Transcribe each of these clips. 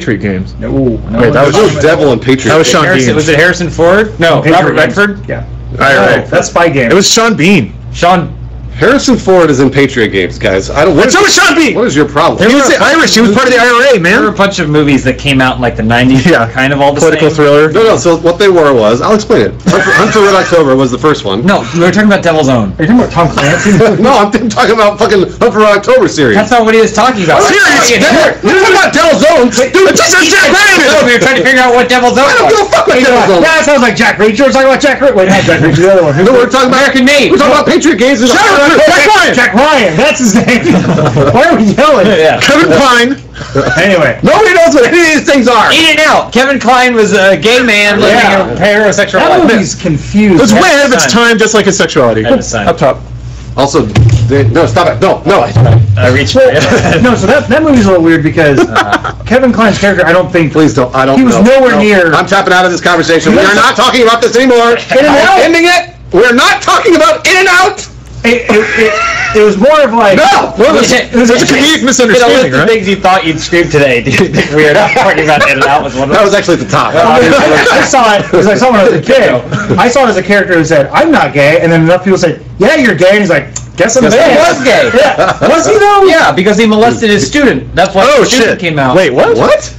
Patriot games. No. Wait, that was no devil in Patriot. That was Sean Bean. Was it Harrison Ford? No, Robert Redford. Yeah. All right. That's Spy Game. It was Sean Bean. Harrison Ford is in Patriot games, guys. I don't. So was Sean Bean. What is your problem? He was Irish. He was part of the IRA, man. There were a bunch of movies that came out in like the 90s. Yeah. Kind of all the Political same. thriller. No. So what they were was, I'll explain it. Hunt for Red October was the first one. No, we were talking about Devil's Own. Are you talking about Tom Clancy? No, I'm talking about fucking Hunt for Red October series. That's not what he was talking about. Serious? You're talking about Devil's Own. Dude, it's just Jack Ryan. No, we were trying to figure out what Devil's Own I don't give a fuck about Devil's Own. That sounds like Jack Reacher. We're talking about Jack Reacher. Wait, not Jack Reacher. The other one. No, we're talking about American Made. We're talking about Patriot games. Shut up, Jack Ryan. Jack Ryan. That's his name. Why are we yelling? Yeah. Kevin Kline. Anyway. Nobody knows what any of these things are. In and Out. Kevin Kline was a gay man living a heterosexual That life. movie's confused. It was way ahead of its time, just like his sexuality. Up top. Also, no, stop it. No. I reached for it. No, so that movie's a little weird because Kevin Kline's character, I don't think. Please don't. I don't. He was nowhere near. I'm tapping out of this conversation. We are not talking about this anymore. In and Out. Ending it. We're not talking about In and Out. It was more of like. No. Well, there's a comedic misunderstanding, The right? things you thought you'd scream today. Do you think weird? Talking about In and Out was one of That them. was actually at the top. I saw it because I saw when I was a kid. I saw it as a character who said, "I'm not gay," and then enough people said, "Yeah, you're gay," and he's like, "Guess I'm He gay." was gay. Yeah. Was he though? Yeah, because he molested his student. That's why the student came out. Wait, what? What?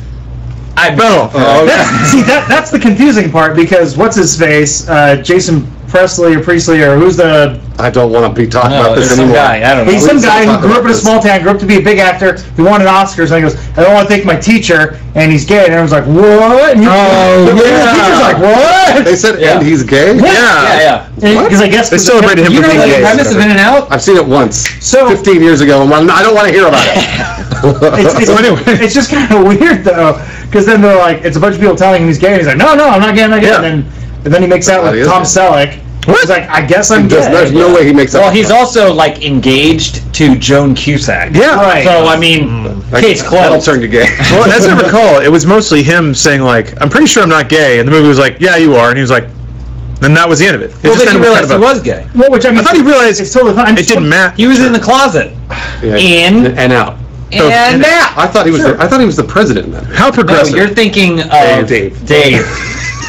That's the confusing part because what's his face, Jason Presley or Priestley or who's the? I don't want to be talking about this some anymore. guy. I don't know. He's some guy who grew up in a small town, grew up to be a big actor. He wanted Oscars, and he goes, "I don't want to thank my teacher," and he's gay, and everyone's like, "What?" And the teacher's like, "What?" They said, and he's gay? Yeah. Because I guess They celebrated him You for know being the gay. premise of In and Out? I've seen it once. So 15 years ago, and I don't want to hear about it. it's just kind of weird though, because then they're like, it's a bunch of people telling him he's gay, and he's like, "No, I'm not gay, I'm not gay," Yeah. and then he makes out He with is Tom gay. Selleck. He's like, "I guess I'm gay." There's no way he makes up. Well, he's also like engaged to Joan Cusack. Yeah. Right. So I mean, case That'll closed. turn you gay. Well, as I recall, it was mostly him saying like, "I'm pretty sure I'm not gay," and the movie was like, "Yeah, you are," and he was like, then that was the end of it. Well, just then he ended with realized kind he of was gay. Well, which I mean, I thought he realized it's totally fine. it didn't matter. He was in the closet. Yeah. In and out. and out. I thought he was. I thought he was the president then. How No, progressive? you're thinking of Dave.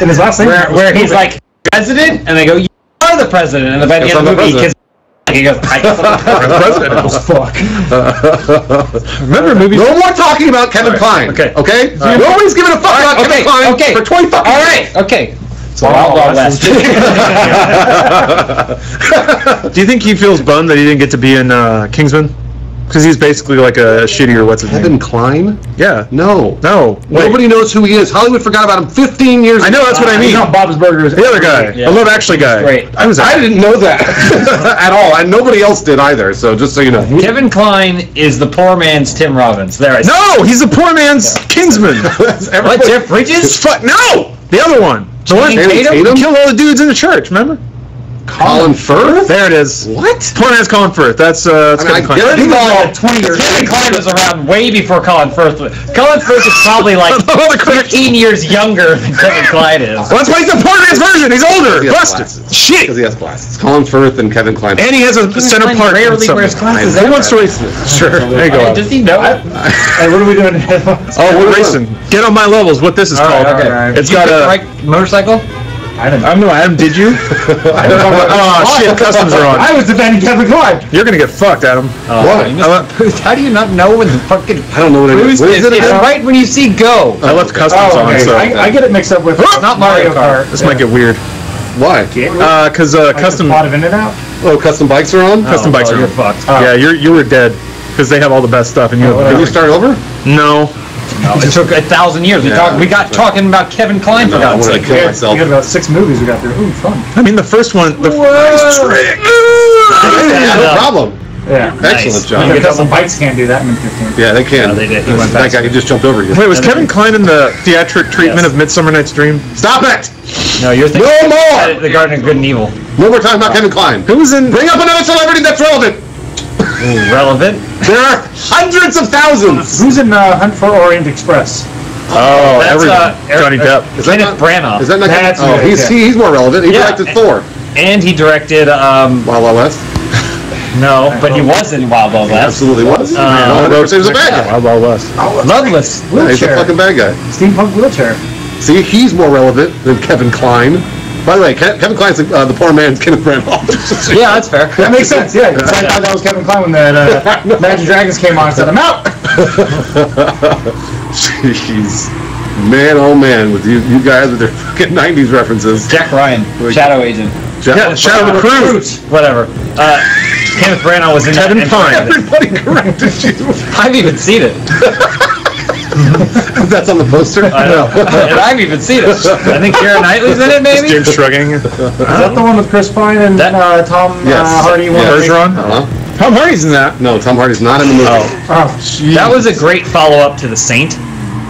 in his last name, where he's like president, and they go, "You are the president," and by the Yes, end of I'm the the movie, he goes, "I guess I'm the president." Fuck. Remember movies? No more talking about Kevin Kline. Okay. Okay. Nobody's giving a fuck about Kevin Kline for 20 fucking All years. right. Okay. So Wild West. Do you think he feels bummed that he didn't get to be in Kingsman? Because he's basically like a shittier what's his Kevin name? Kline? Yeah. No. No. Wait. Nobody knows who he is. Hollywood forgot about him 15 years ago. I know, that's what I mean. He's on Bob's Burgers. The other guy. Yeah. The Love Actually guy. Great. I I didn't know that at all, and nobody else did either. So just so you know. Kevin Kline is the poor man's Tim Robbins. There I see. No, he's the poor man's Kingsman. What, Jeff Bridges? Fuck no! The other one. The one Channing who Tatum? killed all the dudes in the church. Remember? Colin Firth? There it is. What? Poor man's Colin Firth. That's I Kevin Kline. get it. He was like 20 years. Kevin Kline was around way before Colin Firth. Colin Firth is probably like All the critics. 15 years younger than Kevin Kline is. Well, that's why he's the poor man's version. He's older. He has Busted. glasses. Shit. Because he has glasses. Colin Firth and Kevin Kline. And he has a center Kline part. in rarely something. wears glasses Who ever. wants to race? Sure. There you go. Does he know it? Hey, what are we doing? Oh, we're racing. Get on my levels. What this is called? Okay. It's You got picked the a. right motorcycle? I don't know. I don't know, Adam. Did you? Oh shit! Customs are on. I was defending Kevin Kline. You're gonna get fucked, Adam. What? How do you not know when the fucking I don't know what it is. What is it it's again? right when you see go. I left customs Oh, on, okay. so I get it mixed up with Not Mario Kart. this might get weird. Why? Because custom A lot of in and out. Oh, custom bikes are on? custom bikes are. You're fucked. Yeah, you were dead because they have all the best stuff, and you. Can you start over? No. No, it took 1,000 years. We got talking about Kevin Kline for I God's want to sake. kill We myself. had about 6 movies we got through. Ooh, fun. I mean, the first one. The No problem. Yeah. Excellent The job. custom bikes can't do that in 15. Yeah, they can. No, they did. He went That guy, he just jumped over you. Wait, was Kevin Kline in the theatric treatment Yes. of Midsummer Night's Dream? Stop it! No, you're thinking No more! The Garden of Good and Evil. No more talking about Kevin Kline. Who was in? Bring up another celebrity that's relevant. Relevant. There are hundreds of thousands. Who's in Hunt for Orient Express? Oh, That's, everyone. Johnny Depp. Is that Kenneth not? Branagh. Is that not? That's Oh, good, he's yeah. he's more relevant. He Yeah. directed Thor. And he directed Wild Wild West. No, but he was in Wild Wild He West. absolutely was. Man, he was a bad guy. Wild Wild West. Loveless. Yeah, he's a Wheelchair. fucking bad guy. Steampunk wheelchair. See, he's more relevant than Kevin Kline. By the way, Kevin Kline's the poor man's Kenneth Branagh. Yeah, that's fair. That makes sense, yeah. I thought that was Kevin Kline when that Imagine Dragons came on and said, I'm out! Jeez. Man, oh man, with you guys with their fucking 90s references. Jack Ryan, Shadow Agent. Yeah, Shadow Recruit. Whatever. Kenneth Branagh was in Kevin that. Kline. Everybody corrected you. I've even seen it. That's on the poster? I know. And I've even seen it. I think Keira Knightley's in it, maybe? James shrugging. Is that the one with Chris Pine and Tom Yes. Hardy? Bergeron? Uh-huh. Tom Hardy's in that. No, Tom Hardy's not in the movie. Oh, That was a great follow-up to The Saint.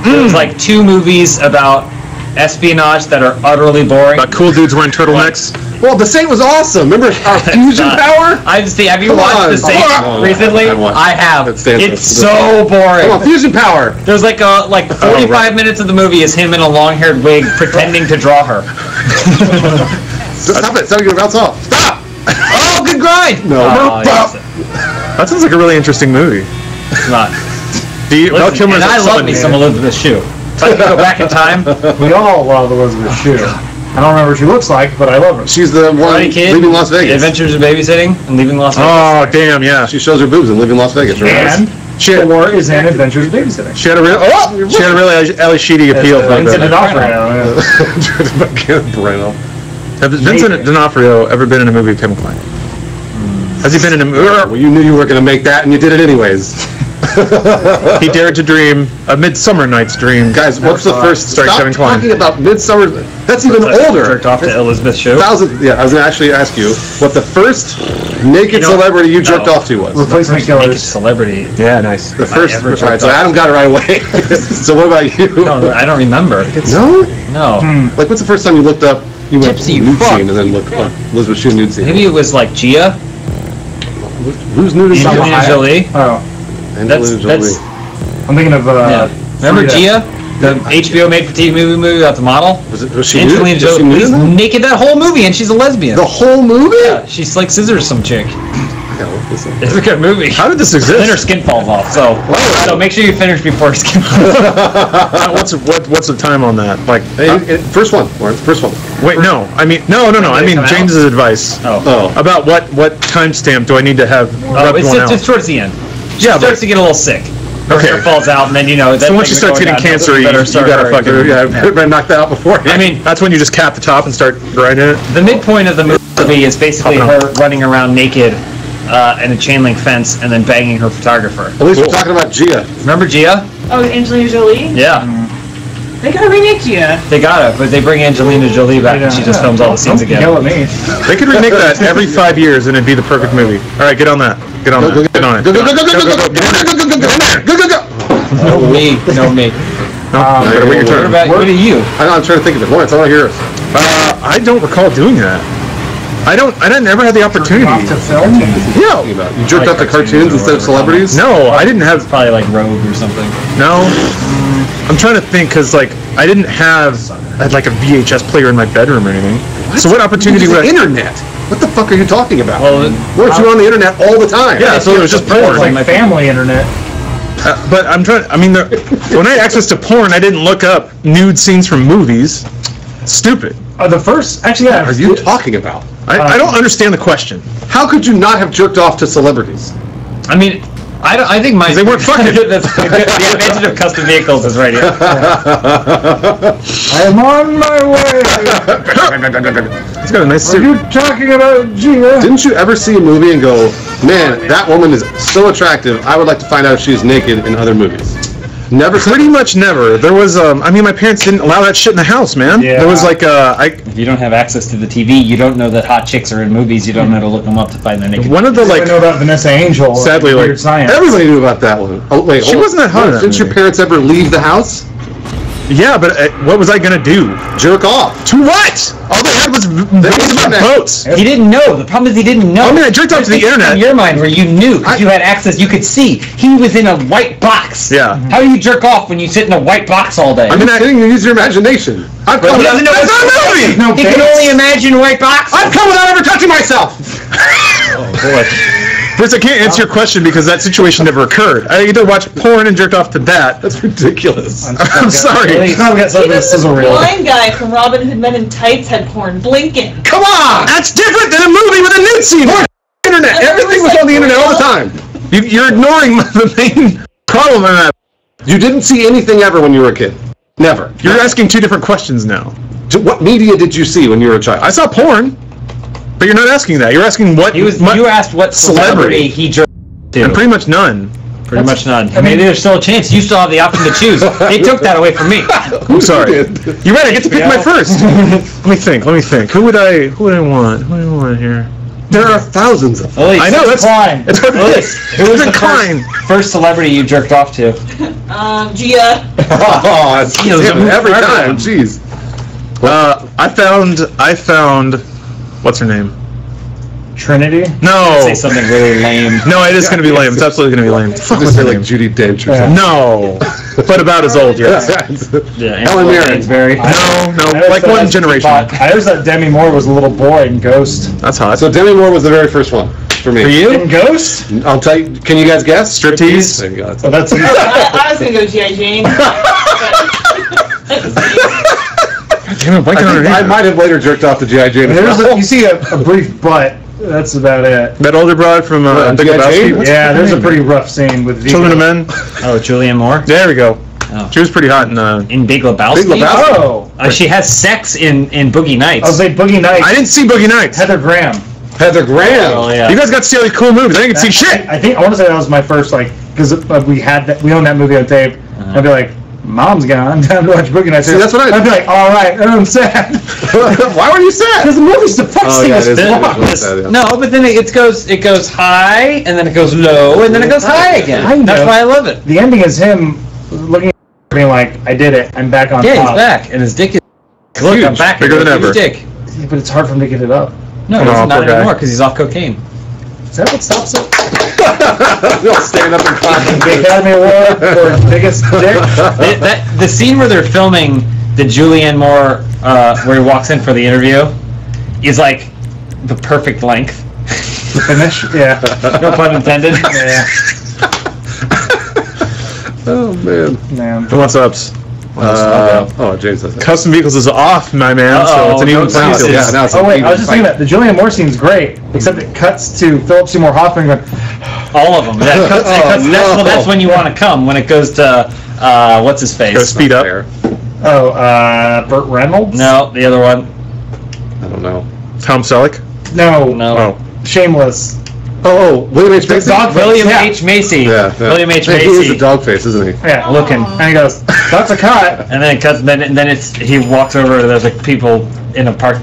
It was like 2 movies about espionage that are utterly boring. About cool dudes wearing turtlenecks. Well, The Saint was awesome. Remember our fusion power? Have you Come watched on. The Saint No, recently? I watched. I have. It stands It's for- so boring. Come on, fusion power. There's like 45 minutes of the movie is him in a long-haired wig pretending to draw her. Stop it. Stop it. Bounce off. Stop. Oh, good grind! No. Oh, yes. That sounds like a really interesting movie. It's not. Val Listen, Kilmer's and I like love someone- me some Elizabeth Shue. If I could go back in time, we all love Elizabeth Shue. I don't remember what she looks like, but I love her. She's the one Karate Kid, leaving Las Vegas. Adventures of Babysitting, and Leaving Las Vegas. Oh, damn, yeah. She shows her boobs in Leaving Las Vegas. Right? And Thor is in Adventures of Babysitting. She had a really Ali Sheedy appeal. Vincent Has D'Onofrio. Kenneth Branagh. Vincent D'Onofrio ever been in a movie with Kevin Kline? Has he been in a movie? Well, you knew you were going to make that, and you did it anyways. He dared to dream a Midsummer Night's Dream. Guys, what's the first? Starring Stop Kevin Kline. talking about Midsummer. That's even older. Jerked off to Elizabeth Shue. Yeah, I was going to actually ask you what the first naked celebrity you jerked off to was. Replacement Naked killers. celebrity. Yeah, nice. The first. ever All right, jerked so off. Adam got it right away. So what about you? No, I don't remember. No? No. Like, what's the first time you looked up? You went Gypsy, nude fuck. scene and then looked up Elizabeth Shue nude scene. Maybe it was like Gia. Who's nude is Angelina Jolie. Oh, Angelina Jolie. I'm thinking of, Yeah. Remember Frida. Gia? The HBO made-for-TV movie about the model? Was she nude? Angelina Was she nude Jolie's in that? naked that whole movie, and she's a lesbian. The whole movie? Yeah, she's like scissors some chick. I gotta look this up. It's a good movie. How did this Then her exist? skin falls off. So make sure you finish before her skin falls off. What's the time on that? Like, First one, Lawrence. First one. wait, no. I mean, no. I mean come out? James's advice Oh. about what timestamp do I need to have rubbed one out? It's towards the end. She Yeah, starts to get a little sick. Her Okay. hair falls out, and then So once she starts getting cancer, you gotta fucking Better knock that out before. I mean, That's when you just cap the top and start grinding it. the midpoint of the movie is basically her running around naked in a chain link fence and then banging her photographer. At least we're talking about Gia. Remember Gia? Oh, Angelina Jolie? Yeah. They gotta remake Gia. They got it, but they bring Angelina Jolie back and she just films all the scenes Don't again. yell at me. They could remake that every 5 years and it'd be the perfect movie. All right, get on that. Get on that. Get on it. Go, go, go, go, go, go, go, go, go, go, go, go. No me, no me. Better wait your turn. What are you? I'm trying to think of it. Lawrence, I want to hear it. I don't recall doing that. I never had the opportunity. Off to film? No. You jerked off to cartoons instead of celebrities? No, I didn't have. Probably like Rogue or something. No. I'm trying to think because I didn't have like a VHS player in my bedroom or anything. So what opportunity would the I? internet? What the fuck are you talking about? Well, Weren't you on the internet all the time? Yeah, so it was just porn. Like family internet. But I'm trying. I mean, when I had access to porn, I didn't look up nude scenes from movies. Stupid. The first, actually, yeah. What are you talking about? I don't understand the question. How could you not have jerked off to celebrities? I mean, I think my They weren't fucking. the advantage of custom vehicles is right here. I am on my way. He's got a nice Are suit. you talking about Gia? Didn't you ever see a movie and go, man, that woman is so attractive, I would like to find out if she is naked in other movies? Never said Pretty much never. There was I mean, my parents didn't allow that shit in the house, man. Yeah. There was like If you don't have access to the TV, you don't know that hot chicks are in movies. You don't know to look them up to find their naked. one of the I know like. about Vanessa Angel. Sadly, Weird like, Science. Everybody knew about that one. Oh, wait, She hold on. wasn't that hot in that Didn't your movie. parents ever leave the house? Yeah, but what was I gonna do? Jerk off. To what? All they had was videos about boats. He didn't know. The problem is he didn't know. I mean, I jerked off to the internet. In your mind, where you knew, because you had access, you could see. He was in a white box. Yeah. How do you jerk off when you sit in a white box all day? I'm just kidding, you use your imagination. I've come he without, doesn't know That's what's not a movie! No He can base. only imagine white box. I've come without ever touching myself! Oh boy. Bruce, I can't answer your question because that situation never occurred. I either watched porn and jerked off to that. That's ridiculous. I'm sorry. I've got something Even that's sizzle the reel. blind guy from Robin Hood Men in Tights had porn. Blinken. Come on! That's different than a movie with a nude scene. Internet. Everything was on the internet all the time. You're ignoring the main problem in that. You didn't see anything ever when you were a kid. Never. You're asking two different questions now. What media did you see when you were a child? I saw porn, but you're not asking that. You're asking what. You asked what celebrity he jerked to. And pretty much none. Pretty much none. Maybe there's still a chance. You still have the option to choose. They took that away from me. I'm sorry. You're right. I get to pick my first. Let me think. Who would I want? Who do I want here? There are thousands of them. Elise, I know that's Klein. It's hard to who was the Klein. first celebrity you jerked off to? Gia. Oh, it's every time. Jeez. I found. What's her name? Trinity? No. Say something really lame. No, it is going to be lame. It's absolutely going to be lame. Just say like Judi Dench or something. No. But about as old, yes. Yeah, Helen Mirren. Hansberry. No, like one generation. I always thought Demi Moore was a little boy in Ghost. That's hot. So Demi Moore was the very first one for me. For you? In Ghost? I'll tell you. Can you guys guess? Striptease? There you go. Oh, that's I was gonna go G.I. Jane. Damn it, I might have later jerked off to G.I. Jane. you see a brief butt. That's about it. That older broad from Big G.I. Jane? Lebowski? Yeah, there's a pretty rough scene with Vigo. Children of Men? Oh, Julianne Moore? There we go. Oh. She was pretty hot In Big Lebowski? Big Lebowski. Oh! She has sex in Boogie Nights. I was like Boogie Nights. I didn't see Boogie Nights. Heather Graham. Heather Graham. Oh, yeah. You guys got to see all these cool movies. I didn't see shit. I want to say that was my first, because we owned that movie on tape. I'd be like, Mom's gone. Time to watch Boogie Nights. See, that's what I'd be like, all right, I'm sad. Why were you sad? Because the movie's depressing as fuck. No, but then it goes high, and then it goes low, and then it goes high again. I know. That's why I love it. The ending is him looking at me like, I did it. I'm back on Yeah, top. he's back, and his dick is... Look, I'm back. Bigger than His ever. dick. But it's hard for him to get it up. No, Oh, he's poor not guy. anymore, because he's off cocaine. Is that what stops it? They'll stand up and clap. The Academy Award for biggest dick? The scene where they're filming the Julianne Moore, where he walks in for the interview, is like the perfect length. The finish? Yeah. No pun intended. Yeah. Oh man. Man. Who wants ups? James says that. Custom Vehicles is off, my man, so it's an even playing field. Yeah, now it's Oh wait, an I was just even thinking that the Julianne Moore scene's great, except it cuts to Philip Seymour Hoffman going, All of them. That's when you want to come. When it goes to what's his face? Go speed up. fair. Burt Reynolds? No, the other one. I don't know. Tom Selleck? No. No. Oh. Shameless. Oh, William H. Macy. William Yeah. H. Macy. Yeah. William H. Hey, he is a Macy. dog face, isn't he? Yeah, looking. And he goes, that's a cut. And then it cuts. Then he walks over. There's like people in a park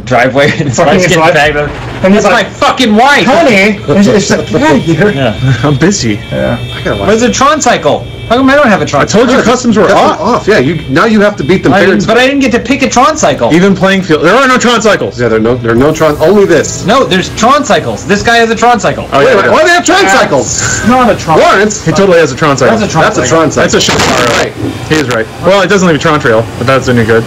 driveway, and his Fucking wife's his getting wife. bagged up. And he's That's my like, fucking wife. honey. And she's like, get out of here. Yeah. I'm busy. Yeah. I gotta watch. Where's the Tron cycle? How come I don't have a Tron? I told you customs were That's off. off. Yeah, now you have to beat them. But I didn't get to pick a Tron cycle. Even playing field. There are no Tron cycles. Yeah, there are no Tron. Only this. No, there's Tron cycles. This guy has a Tron cycle. Oh, Wait, yeah, wait, why do they have Tron cycles? It's not a Tron. Lawrence. He totally has a Tron cycle. That's a Tron That's a Tron cycle. That's a short Right. He is right. Well, it doesn't leave a Tron trail, but that's any good.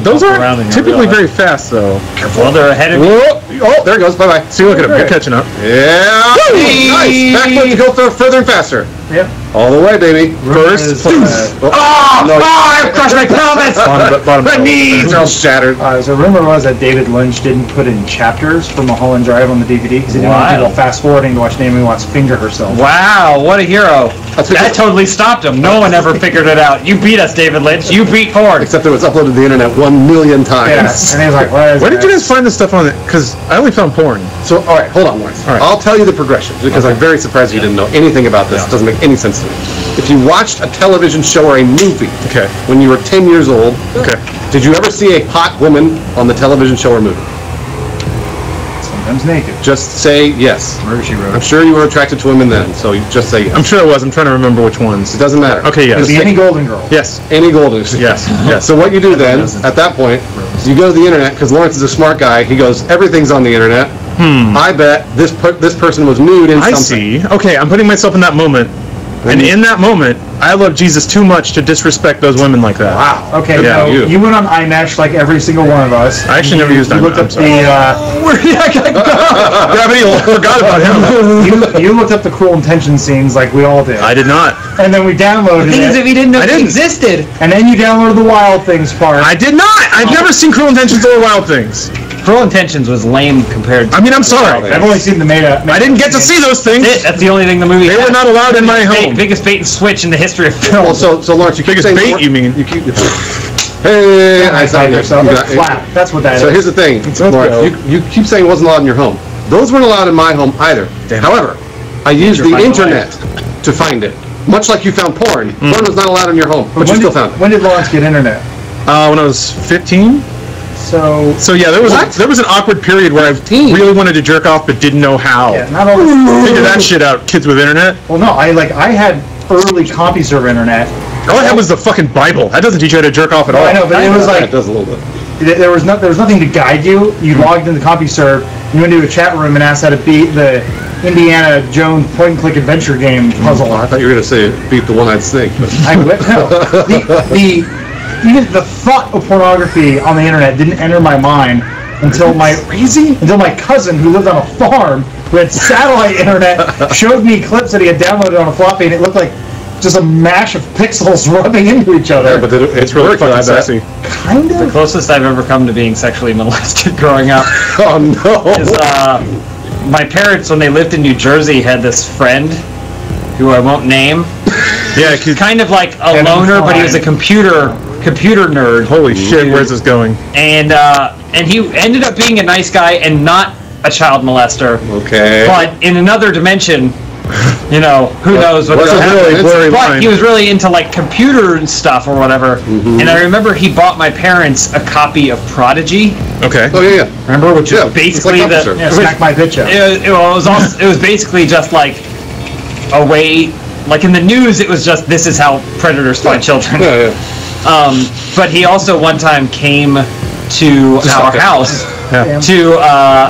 Those around aren't in here, typically realize. very fast, though. Well, they're ahead of me. Whoa. Oh, there it goes. Bye-bye. See, look at him. You're catching up. Yeah. Nice. Backflip to go further and faster. Yep. All the way, baby. First. Oh, no. I crushed my pelvis. Bottom My knees. They're all shattered. So rumor was that David Lynch didn't put in chapters for Mulholland Drive on the DVD because he didn't want Wow. people fast forwarding to watch Naomi Watts finger herself. Wow, what a hero. That's That because- totally stopped him. No one ever figured it out. You beat us, David Lynch. You beat Ford. Except it was uploaded to the internet 1 million times. Yeah. And he was like, why is Where did that? you guys find this stuff on it? Because I only found porn. So, all right, hold on, Lawrence. All right. I'll tell you the progression because I'm very surprised you didn't know anything about this. It doesn't make any sense to me. If you watched a television show or a movie Okay. when you were 10 years old, Okay. did you ever see a hot woman on the television show or movie? Sometimes naked. Just say yes. Murder, She Wrote. I'm sure you were attracted to women then, so you just say yes. I'm sure it was. I'm trying to remember which ones. It doesn't matter. Okay, yes. The Any Golden Girl. Yes. Any golden. Yes. Yes. So what you do then, at that point, is you go to the internet, because Lawrence is a smart guy, he goes, everything's on the internet. I bet this person was nude in I something. see. Okay, I'm putting myself in that moment. And in that moment, I love Jesus too much to disrespect those women like that. Wow. Okay, Yeah, no, you went on iMesh like every single one of us. I actually never used You looked iMesh, up I'm sorry. the Gravity forgot about him. you looked up the Cruel Intentions scenes like we all did. I did not. And then we downloaded Things that it. we didn't know I didn't. existed. And then you downloaded the Wild Things part. I did not. I've never seen Cruel Intentions or Wild Things. Cruel Intentions was lame compared to... I mean, I'm sorry. I've only seen the meta. I didn't get to see those things. That's the only thing the movie They were not allowed in my home. Biggest bait and switch in the history of Well, film. so Lawrence, you keep Biggest saying bait, you mean? You keep. Hey, I saw you. So You that's got- flat. That's what that is. So here's the thing, Lawrence. You keep saying it wasn't allowed in your home. Those weren't allowed in my home either. Damn. However, I used the find internet to find it. Much like you found porn. Porn was not allowed in your home, but you still found it. When did Lawrence get internet? When I was 15. So Yeah, there was What? there was an awkward period where I really wanted to jerk off but didn't know how. yeah, not all this. Figure that shit out, kids with internet. Well, no, I had early CompuServe internet. All I had was the fucking Bible. That doesn't teach you how to jerk off at all. I know, but it was That like does a little bit. there was nothing to guide you. You logged into CompuServe, you went into a chat room and asked how to beat the Indiana Jones point-and-click adventure game puzzle. I thought you were going to say beat the one-eyed snake. But I went no. Even the thought of pornography on the internet didn't enter my mind until my cousin who lived on a farm who had satellite internet showed me clips that he had downloaded on a floppy, and it looked like just a mash of pixels rubbing into each other. but it's Really working, I fucking bet. sexy. Kind The of. closest I've ever come to being sexually molested growing up Oh no! is my parents, when they lived in New Jersey, had this friend who I won't name. Yeah, He's kind of like a Kevin loner, but he was a Klein. computer nerd. holy shit, where's this going? And he ended up being a nice guy and not a child molester. Okay. But in another dimension, who knows what What's could a happen. really blurry But line. he was really into like computer and stuff or whatever. Mm-hmm. And I remember he bought my parents a copy of Prodigy. Okay. Oh yeah. Remember, which Yeah, is basically it's like the CompuServe. Yeah, smack my bitch up. it was basically just like a way, like in the news, it was just this is how predators find children. Yeah. But he also one time came to our house Yeah. to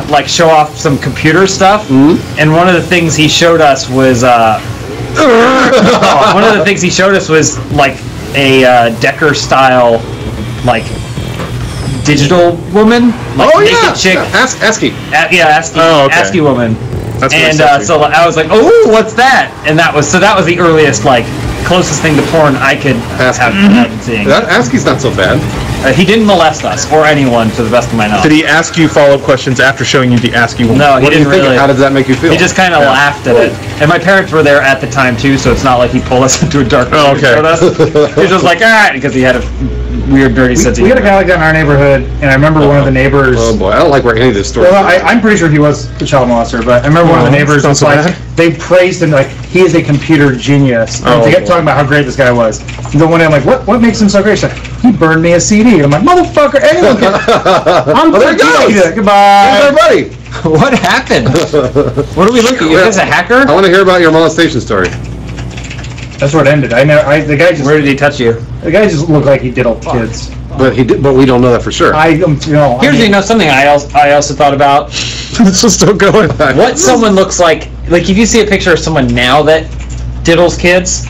like show off some computer stuff, and one of the things he showed us was like a Decker style like digital woman, like Oh naked yeah. chick. ASCII. ASCII, Oh, okay. ASCII woman. That's really And sexy. so I was like, oh, what's that? And that was the earliest, like, closest thing to porn I could ASCII. have seen. That ASCII's not so bad. He didn't molest us or anyone, to the best of my knowledge. Did he ask you follow-up questions after showing you the ASCII woman? No, he What do you didn't think? really. How does that make you feel? He just kind of laughed at it. And my parents were there at the time too, so it's not like he pulled us into a dark room Oh, and okay. showed us. He was just like, alright, because he had a weird, dirty sense of We had a humor. guy like that in our neighborhood, and I remember one of the neighbors. Oh boy, I don't like where any of this story. Well, I'm pretty sure he was a child molester, but I remember one of the neighbors sounds was like, bad. they praised him like he is a computer genius. And they kept talking about how great this guy was. And then one day I'm like, what makes him so great? He's like, he burned me a CD. And I'm like, motherfucker, anyone can. I'm there it 13. goes. Goodbye. Here's our buddy. What happened? What are we looking at? Is this a hacker? I want to hear about your molestation story. That's where it ended. The guy just Where did he touch you? looked like he diddled kids. But he did. But we don't know that for sure. Here's something I also thought about. This is still going. What someone looks like if you see a picture of someone now that diddles kids,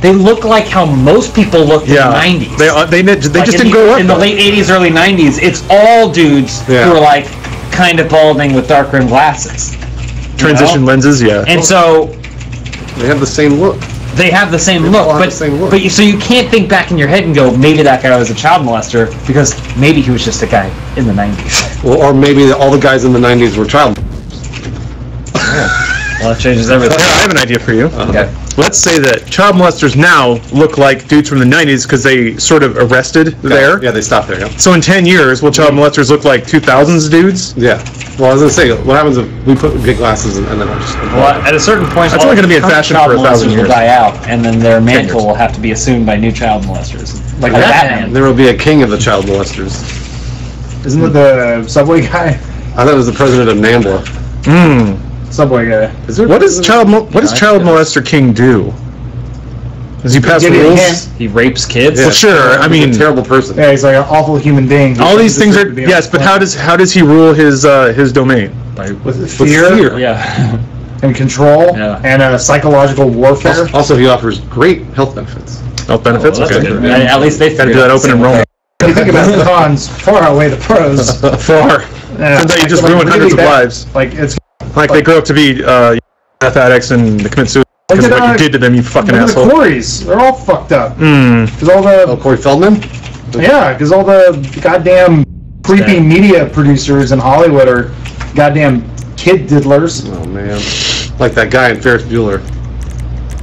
they look like how most people looked in the 90s. They just Like didn't grow up in the though. late 80s, early 90s. It's all dudes Yeah. who are like kind of balding with dark rimmed glasses. Transition lenses, yeah. And so They have the same look. they have the same They look, all have but the same look. so you can't think back in your head and go, maybe that guy was a child molester, because maybe he was just a guy in the 90s. Well, or maybe all the guys in the '90s were child. Well, that changes everything. Yeah, I have an idea for you. Okay. Let's say that child molesters now look like dudes from the 90s because they sort of arrested there. Yeah, they stopped there. Yeah. So in 10 years, will child molesters look like 2000s dudes? Yeah. Well, I was gonna say, what happens if we put big glasses and then I'm just. Well, at a certain point, That's only gonna be in fashion child for 1,000 molesters years. will die out, and then their mantle years. will have to be assumed by new child molesters, like Yeah. Batman. There will be a king of the child molesters. Isn't it the Subway guy? I thought it was the president of NAMBLA. Subway guy. Is there What does child molester king do? Does he pass Give you a rules? hint. He rapes kids. Well, sure. I He's mean, a terrible person. Yeah, he's like an awful human being. all these things are Deserve to be yes, but how does he rule his domain? with fear? Yeah. and control and psychological warfare. Also, he offers great health benefits. Health benefits? Well, that's okay. good. At least they Got to do that open enrollment. When you think about the cons, far outweigh the pros. Far. Turns out you just ruined hundreds of lives. Like it's like they grow up to be meth addicts and they commit suicide because of what you did to them, you fucking asshole. The Corys, they're all fucked up. Mm. Cause all the Corey Feldman? Yeah, because all the goddamn creepy media producers in Hollywood are goddamn kid diddlers. Oh man, like that guy in Ferris Bueller.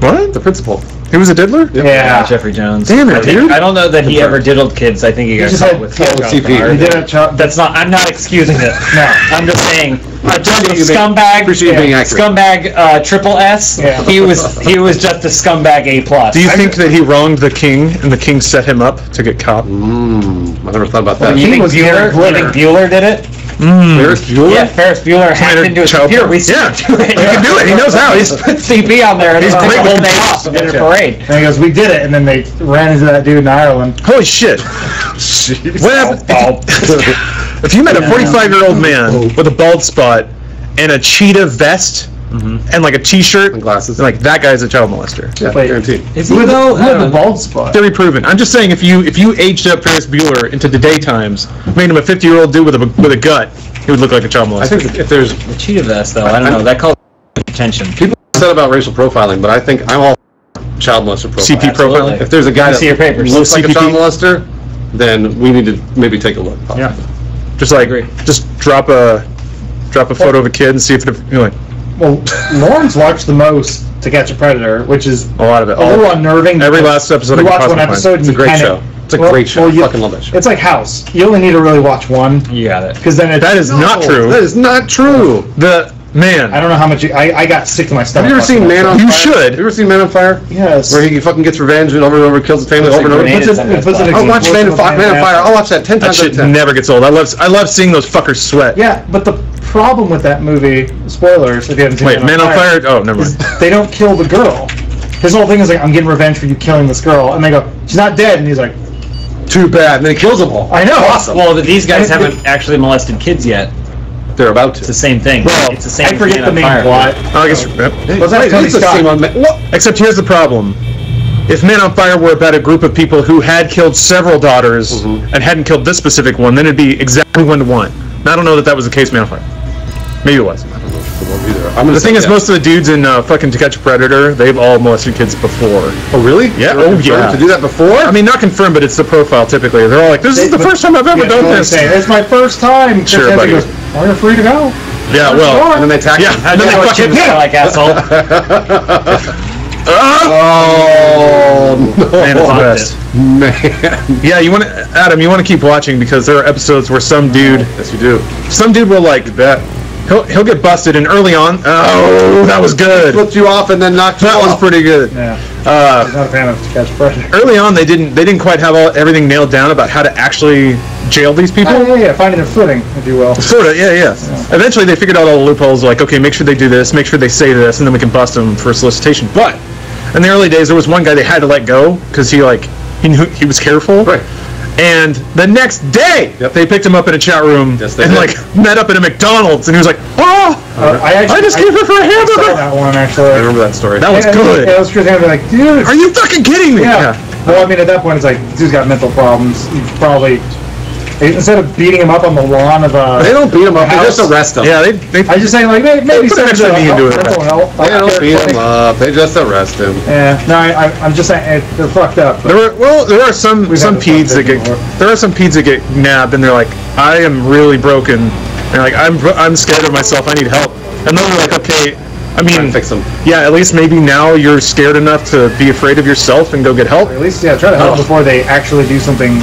What? The principal. He was a diddler? Yep. Yeah. Jeffrey Jones. Damn it, dude. I don't know that he ever diddled kids. I think he got just caught had with CP. He did a That's not. I'm not excusing it. No. I'm just saying. Appreciate you being accurate. Scumbag triple S. Yeah. He was just a scumbag A+. Do you think that he wronged the king and the king set him up to get caught? I never thought about that. You think was Bueller? Gary You think Bueller did it? Ferris Bueller? Yeah, Ferris Bueller hacked into his computer. We Yeah. do it. He can do it. He knows how. He's Put CP on there and He's he's great great old day boss. off and did a parade. And he goes, we did it, and then they ran into that dude in Ireland. holy shit. What happened? If you met a 45-year-old man with a bald spot and a cheetah vest and like a t-shirt And glasses. like that guy's a child molester. Yeah, Wait. guaranteed. Is Who he had though? the bald spot? Theory proven. I'm just saying if you aged up Ferris Bueller into today times, made him a 50-year-old dude with a gut, he would look like a child molester. I think if there's The cheetah vest though. I don't know. That calls attention. people said about racial profiling, but I think I'm all child molester profiling. CP Absolutely. profiling. If there's a guy See your that papers. looks like a CPP. child molester, then we need to maybe take a look. Yeah. Just like just drop a photo of a kid and see if you're like Well, Lauren's watched the most To Catch a Predator, which is a lot of it. a little unnerving. Every because last episode I You could watch one possibly find. episode and It's a you great kinda, show. It's a great show. I fucking love that show. It's like House. You only need to really watch one, You got it. because then it's... That is not true. That is not true. I don't know how much... I got sick to my Have stomach. you ever seen Man on Fire? You should. Have you ever seen Man on Fire? Yes. Where he fucking gets revenge and over kills the family over and over. grenade Puts at it- puts it I'll watch Man on Fire. I'll watch that 10 That times out shit of 10. never gets old. I love seeing those fuckers sweat. Yeah, but the problem with that movie, spoilers if you haven't seen Wait, Man on Fire? Oh, never is mind. they don't kill the girl. His whole thing is like, I'm getting revenge for you killing this girl. And they go, she's not dead. And he's like, Too bad. And then he kills them all. I know. Awesome. Well, these guys haven't actually molested kids yet. They're about It's to. the same thing. Well, It's the same. I forget Man the on main Fire. plot. Oh, I guess. Was that Tony It's the Scott? same on what? Except here's the problem. If Man on Fire were about a group of people who had killed several daughters and hadn't killed this specific one, then it'd be exactly 1-to-1. And I don't know that was the case, Man on Fire. Maybe it was. The thing is, most of the dudes in fucking To Catch a Predator, they've all molested kids before. Oh really? Yeah. They were Oh, confirmed yeah. To do that before? I mean, not confirmed, but it's the profile typically. They're all like, this is the first time I've ever done this. It's my first time. Sure, He buddy. goes, well, you're free to go. Yeah, well. and then they attack Yeah, him. and then they fucking. Like asshole. Oh no. Man, it's the best. Man. Yeah, Adam, you want to keep watching because there are episodes where some dude will like bet. He'll get busted, and early on, oh, that was good. Flipped you off and then knocked you That was off. pretty good. Yeah. I'm not a fan of To Catch a Predator. Early on, they didn't quite have everything nailed down about how to actually jail these people. Yeah, finding their footing, if you will. Sort of, yeah. Eventually, they figured out all the loopholes. Like, okay, make sure they do this, make sure they say this, and then we can bust them for solicitation. But in the early days, there was one guy they had to let go because he knew he was careful. Right. And the next day, they picked him up in a chat room Yes, they and did. met up at a McDonald's, and he was like, "Oh, I just came here for a I saw hamburger." that one, actually. I remember that story. That was Yeah, good. It was good. They were like, dude. Are you fucking kidding me? Yeah. Well, I mean, at that point, it's like, dude's got mental problems. You probably, instead of beating him up on the lawn of a... They don't beat him up. They house. just arrest him. Yeah, they I just saying, like, maybe put an extra knee into it. mental health. They don't beat him up. They just arrest him. Yeah, no, I'm just saying, they're fucked up. But there are some We've had this peds that get conversation there are some peds that get nabbed, and they're like, I am really broken, and they're like, I'm scared of myself. I need help. And then we're like, okay, I Try mean, and fix him. yeah, at least maybe now you're scared enough to be afraid of yourself and go get help. at least, yeah, try to help before they actually do something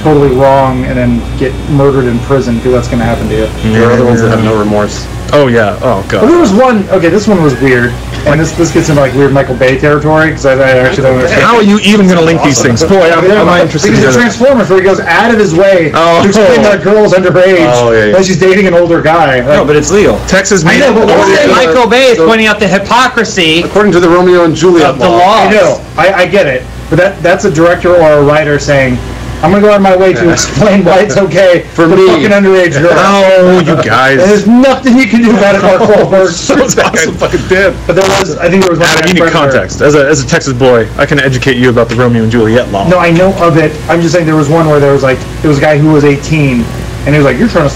totally wrong and then get murdered in prison, because that's going to happen to you. There are other ones that have no remorse. Oh yeah. Oh Well, god. there was one. Okay, this one was weird, and this gets into like weird Michael Bay territory because I actually don't understand. How are you even going to link these things? Boy, I'm not interested in Because the that. Transformers, where he goes out of his way Oh. to explain that girl's underage, Oh, yeah. that she's dating an older guy. No, but it's legal. Texas I made know, but it. why? Michael Bay is pointing out the hypocrisy According to the Romeo and Juliet of the law. law. I know, I get it, but that's a director or a writer saying, I'm gonna go out of my way to explain why it's okay for me. fucking underage girl. Oh, you guys. There's nothing you can do about it, Mark Wahlberg. That guy fucking did. But I think there was one. Adam, you need context. As a Texas boy, I can educate you about the Romeo and Juliet law. No, I know of it. I'm just saying there was one where there was a guy who was 18, and he was like, "You're trying to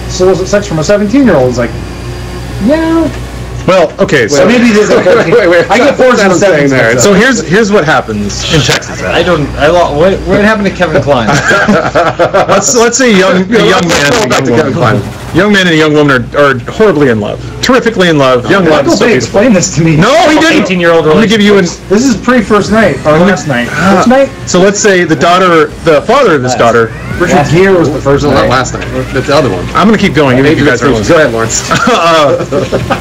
solicit sex from a 17-year-old." It's like, yeah. Well, okay, so maybe this is Wait. I get 4s and 7s there. So here's what happens in Texas. What happened to Kevin Kline? Let's say a young man and a young woman are horribly in love, terrifically in love. Young love is so beautiful. Explain this to me. No, he didn't. 18-year-old. I'm gonna give you an. This is pre-first night or last night. First night. So let's say the father of this daughter. Richard Gere was the first No, not night. last night. That's the other one. I'm gonna keep going. Even if you guys are. Go ahead, Lawrence.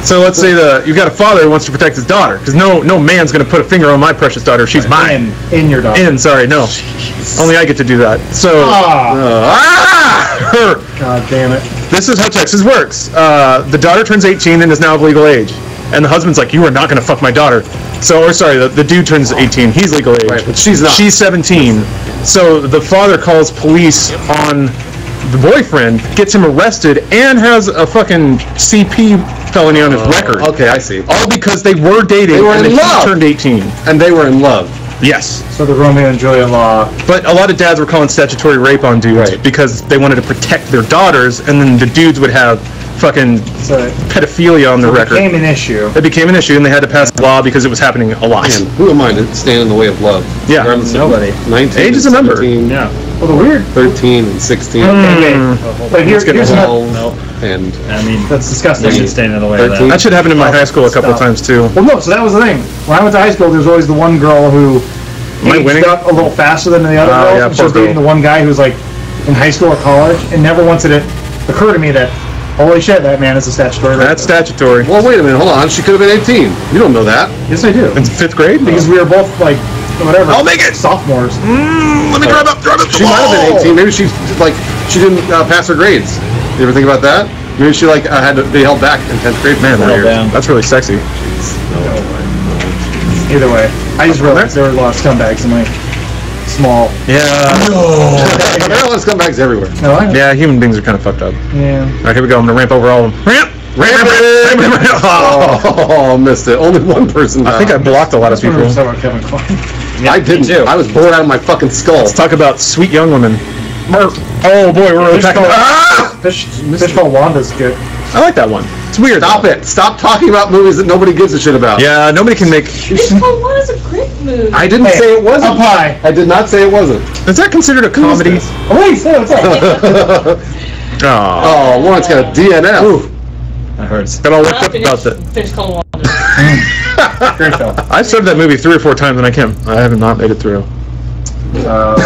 So let's say you got a father who wants to protect his daughter, because no man's gonna put a finger on my precious daughter. She's mine. In your daughter. Sorry, no. Only I get to do that. So. Her. God damn it. This is how Texas works. The daughter turns 18 and is now of legal age. And the husband's like, you are not going to fuck my daughter. The dude turns 18. He's legal age. Right, but she's not. She's 17. So the father calls police on the boyfriend, gets him arrested, and has a fucking CP felony on his record. Okay, I see. All because they were dating and he turned 18. And they were in love. Yes. So the Romeo and Juliet law. But a lot of dads were calling statutory rape on dudes because they wanted to protect their daughters, and then the dudes would have fucking pedophilia on their record. It became an issue. It became an issue, and they had to pass a law because it was happening a lot. Man, who am I to stand in the way of love? Yeah. Regardless of Nobody. 19, Age is a number. 17, Yeah. Well, the weird. 13 and 16. But here's another. 12 and I mean, That's disgusting. they should stand in the way of 13. that. That should happen in my high school a couple of times too. Well, no. So that was the thing. When I went to high school, there was always the one girl who Am I winning? aged up a little faster than the other girls. yeah, And she was poor dating girl. the one guy who was like in high school or college, and never once did it occur to me that, holy shit, that man is a statutory rapist. That's statutory. Well, wait a minute. Hold on. She could have been 18. You don't know that. Yes, I do. In 5th grade? Because we were both like, whatever. I'll make it! Sophomores. Let me drive up the She might have been 18. Maybe she didn't pass her grades. You ever think about that? Maybe she had to be held back in 10th grade. Man, for 4 years. that's really sexy. Either way, I just realized there were a lot of scumbags in my small. Yeah. There are a lot of scumbags everywhere. No, I Yeah, human beings are kind of fucked up. Yeah. All right, here we go. I'm going to ramp over all of them. Ramp! Ramp! Oh, missed it. Only one person. I think I blocked a lot of That's what we people. were talking about Kevin Kline. I didn't. too. I was bored out of my fucking skull. Let's talk about sweet young women. Oh boy, we're really talking about... Fish Called Wanda's good. I like that one. It's weird. Stop it. Stop talking about movies that nobody gives a shit about. Yeah, nobody can make... Fish Called Wanda's a great movie. I didn't say it wasn't. Up high. I did not say it wasn't. Is that considered a comedy? Oh, wait, say what's up? Oh. Oh, Lawrence got a DNF. That hurts. Got all I worked up about that. Fish Called Wanda. Great film. I've started that movie 3 or 4 times and I have not made it through. Did not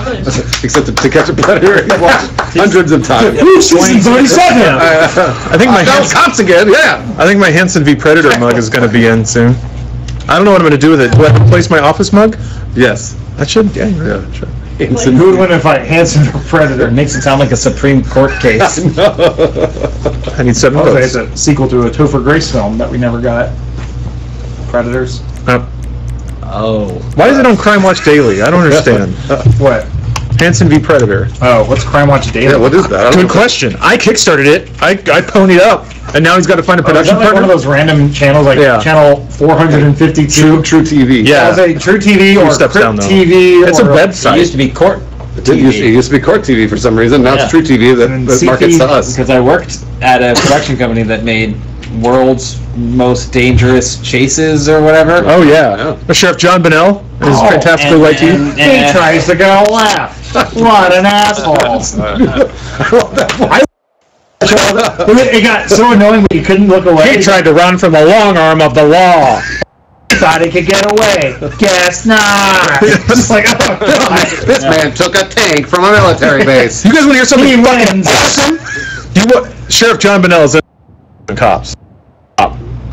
finish. Except to catch a predator, he watched hundreds of times. Season 37! I think my Cops again, yeah. I think my Hanson v Predator mug is going to be in soon. I don't know what I'm going to do with it. Do I replace my office mug? Yes. That should. Yeah, you're right. Yeah. Sure. Who would win in a fight, Hanson or Predator? It makes it sound like a Supreme Court case. I need 7 Also, votes. it's a sequel to a Topher Grace film that we never got. Predators. Oh. Why is it on Crime Watch Daily? I don't understand. What? Hanson v Predator. Oh, what's Crime Watch Daily? Yeah, what is that? I don't Good know. question. I kickstarted it. I ponied up, and now he's got to find a Is that production like one partner. of those random channels, like Yeah. channel 452? True TV. Yeah. Is it True TV or steps Crypt down, though. TV? It's a or It website. used to be Court It used to be Court TV for some reason. Now Yeah. it's True TV that And markets to CP us. because I worked at a production company that made world's most dangerous chases or whatever. Oh yeah. Yeah. Sheriff John Bonnell and his Oh, fantastically white teeth. He tries to get a laugh. What an asshole. It got so annoying when you couldn't look away. He tried to run from the long arm of the law. Thought he could get away. Guess not. It's like, oh god. This man took a tank from a military base. You guys want to hear something He fucking wins. awesome? Sheriff John Bonnell is in Cops.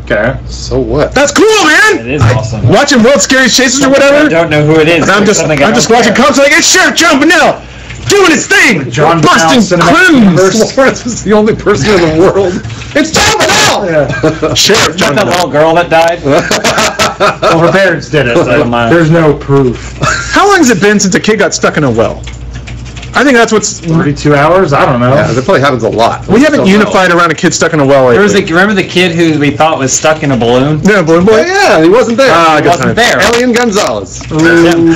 Okay. So what? That's cool, It man. is awesome. Watching World Scariest Chases or I whatever. don't know who it is. And I'm just watching Cops like it's Sheriff John Bonnell doing his thing. John busting Bonnell Cinematic crims. Universe. Lawrence is the only person in the world. It's John Bonnell! Yeah. Sheriff John That Bonnell. little girl that died. Well, her parents did it. So there's no proof. How long has it been since a kid got stuck in a well? I think that's what's. 32 hours? I don't know. Yeah, that probably happens a lot. We haven't unified around a kid stuck in a well. There was lately. remember the kid who we thought was stuck in a balloon? Yeah, balloon boy. Yeah, he wasn't there. Ah, He wasn't there. Alien Gonzalez. Everyone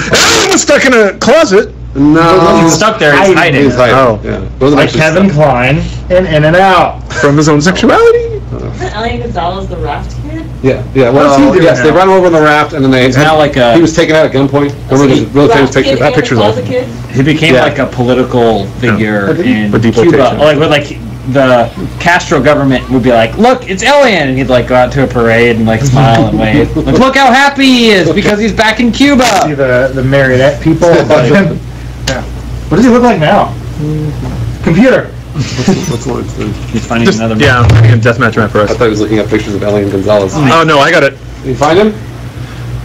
was stuck in a closet. No. He was stuck there. He's hiding. He's hiding. Oh. Yeah. Wasn't Like actually Kevin stuck. Kline in And Out. From his own sexuality. Isn't Alien Gonzalez the raft kid? Yeah. Yeah. What's he Well, doing yes, they now? run him over on the raft, and then they. He's now like a. He was taken out at gunpoint. Remember the really famous Raft kid picture? That and picture's Closet awful. Kid? He became Yeah. like a political figure in For Cuba. deportation. Like the Castro government would be like, "Look, it's Alien," and he'd like go out to a parade and like smile and wave. Like, look how happy he is because he's back in See Cuba. the marionette people above him? Yeah. What does he look like now? Computer. What's Lawrence doing? He's finding Just, another. yeah, I'm making a deathmatch map for I us. thought he was looking at pictures of Alien Gonzalez. Oh no, I got it. Did you find him?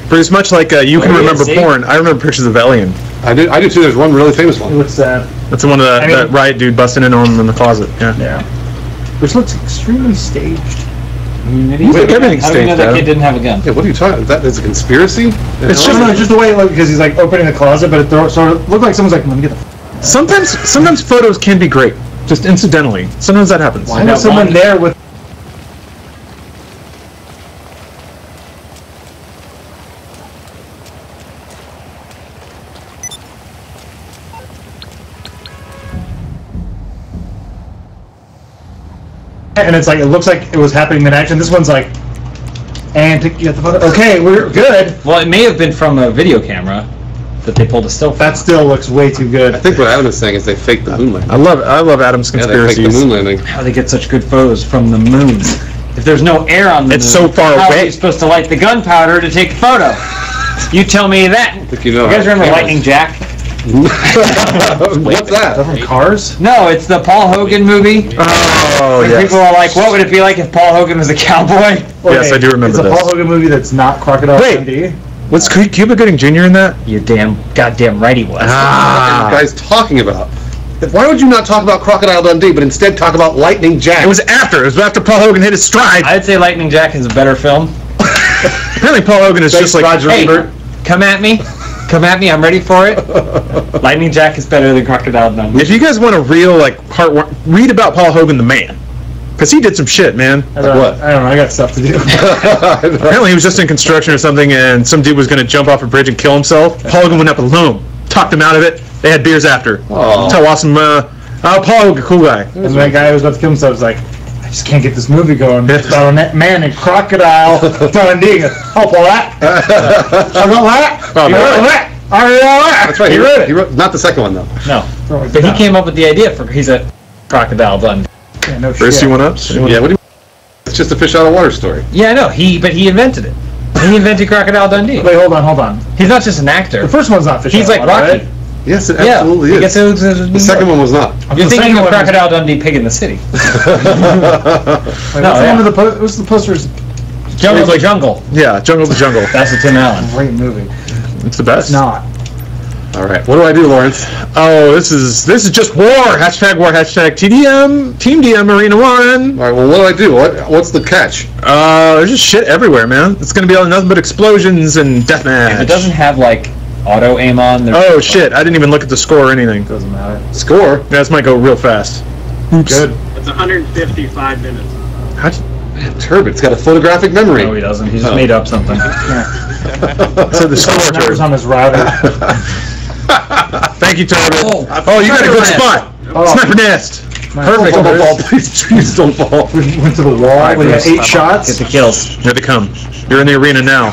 But it's much like you can Oh, yeah, remember see? porn. I remember pictures of Alien. I do too. There's one really famous He one. looks sad. That's the one of I mean- that riot dude busting in on him in the closet. Yeah. Yeah. Which looks extremely staged. Wait, everything's How do you know staged, that Adam. kid didn't have a gun? Yeah, what are you talking? That is a conspiracy? It's No, no, just the way it looked, because he's like opening the closet, but it sort of looked like someone's like, let me get the Sometimes photos can be great, just incidentally. Sometimes that happens. I know someone there with. And it's like, it looks like it was happening in action. This one's like, and to get the photo. Okay, we're good. Well, it may have been from a video camera that they pulled a still from. That still looks way too good. I think what Adam is saying is they faked the moon landing. I love Adam's Yeah, they faked the conspiracies. moon landing. How they get such good photos from the moon? If there's no air on the It's moon, so far how away. are you supposed to light the gunpowder to take a photo? You tell me that. I think you know. You guys how remember cameras- Lightning Jack? What's Is that that? from Cars? No, it's the Paul Hogan movie. Oh And yes. people are like, what would it be like if Paul Hogan was a cowboy? Yes, I do remember It's a this. Paul Hogan movie that's not Crocodile Wait. Dundee. Was Cuba Gooding Jr. in that? You're goddamn right he was. What are you guys talking about? Why would you not talk about Crocodile Dundee, but instead talk about Lightning Jack? It was after Paul Hogan hit his stride. I'd say Lightning Jack is a better film. Apparently Paul Hogan is just like Roger Hey, Ebert. come at me. Come at me. I'm ready for it. Lightning Jack is better than Crocodile Dundee. If you guys want a real read about Paul Hogan the man, because he did some shit, man. I don't, what? I don't know. I got stuff to do. Apparently he was just in construction or something, and some dude was going to jump off a bridge and kill himself. Paul Hogan went up with loom, talked him out of it. They had beers after. Aw. That's how awesome. Paul Hogan, cool guy. And that guy who was about to kill himself was like, I just can't get this movie going. It's about a man named Crocodile Dundee. I'll pull that. I'll go that. Oh, You no. wrote that. I wrote that. That's right. He wrote it. He wrote not the second one though. No, Throw it but he down. came up with the idea for he's a Crocodile Dundee. Yeah, no Bruce, shit. you went up? Yeah. What do you? It's just a fish out of water story. Yeah, no, but he invented it. He invented Crocodile Dundee. Wait, hold on. He's not just an actor. The first one's not fish. He's out like of water, Rocky. right? Yes, it Yeah, absolutely he is. gets to The second one was not. You're The thinking second of one is- Crocodile Dundee, Pig in the City. Wait, No, what's the yeah. one with the what's the posters? Jungle to Jungle. Yeah, Jungle to Jungle. That's a Tim Allen. Great movie. It's the best. It's not. All right. What do I do, Lawrence? Oh, this is just war. Hashtag war. Hashtag TDM. Team DM Arena 1. All right. Well, what do I do? What's the catch? There's just shit everywhere, man. It's gonna be all nothing but explosions and deathmatch. If it doesn't have like auto aim on, Oh shit! I didn't even look at the score or anything. Doesn't matter. Score. Yeah, this might go real fast. Oops. Good. It's 155 minutes. How'd you- Turbid's got a photographic memory. No, he doesn't. He just Oh. made up something. So the score, Numbers Turbid. on his router. Thank you, Turbid. Oh, you got a good spot. Oh. Sniper nest. Perfect. Don't fall. Please don't fall. We went to the wall. We got 8 shots. Get the kills. Here they come. You're in the arena now.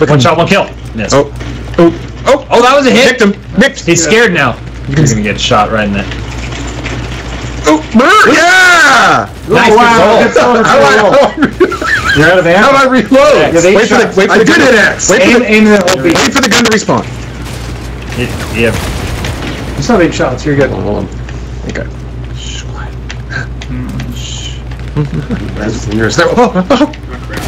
One shot, one kill. Yes. Oh, Oh, that was a hit. nicked him. Nicked. He's scared now. He's gonna get shot right in the. Oh, brr, yeah. Nice wow. result. Good song. You're out of ammo. How do I reload? You have 8 Wait for the shots. wait for I the did gun. it, X. Wait for the Aim the whole beat. wait for the gun to respawn. Yeah. You still have 8 shots. You're good. Hold on. Okay.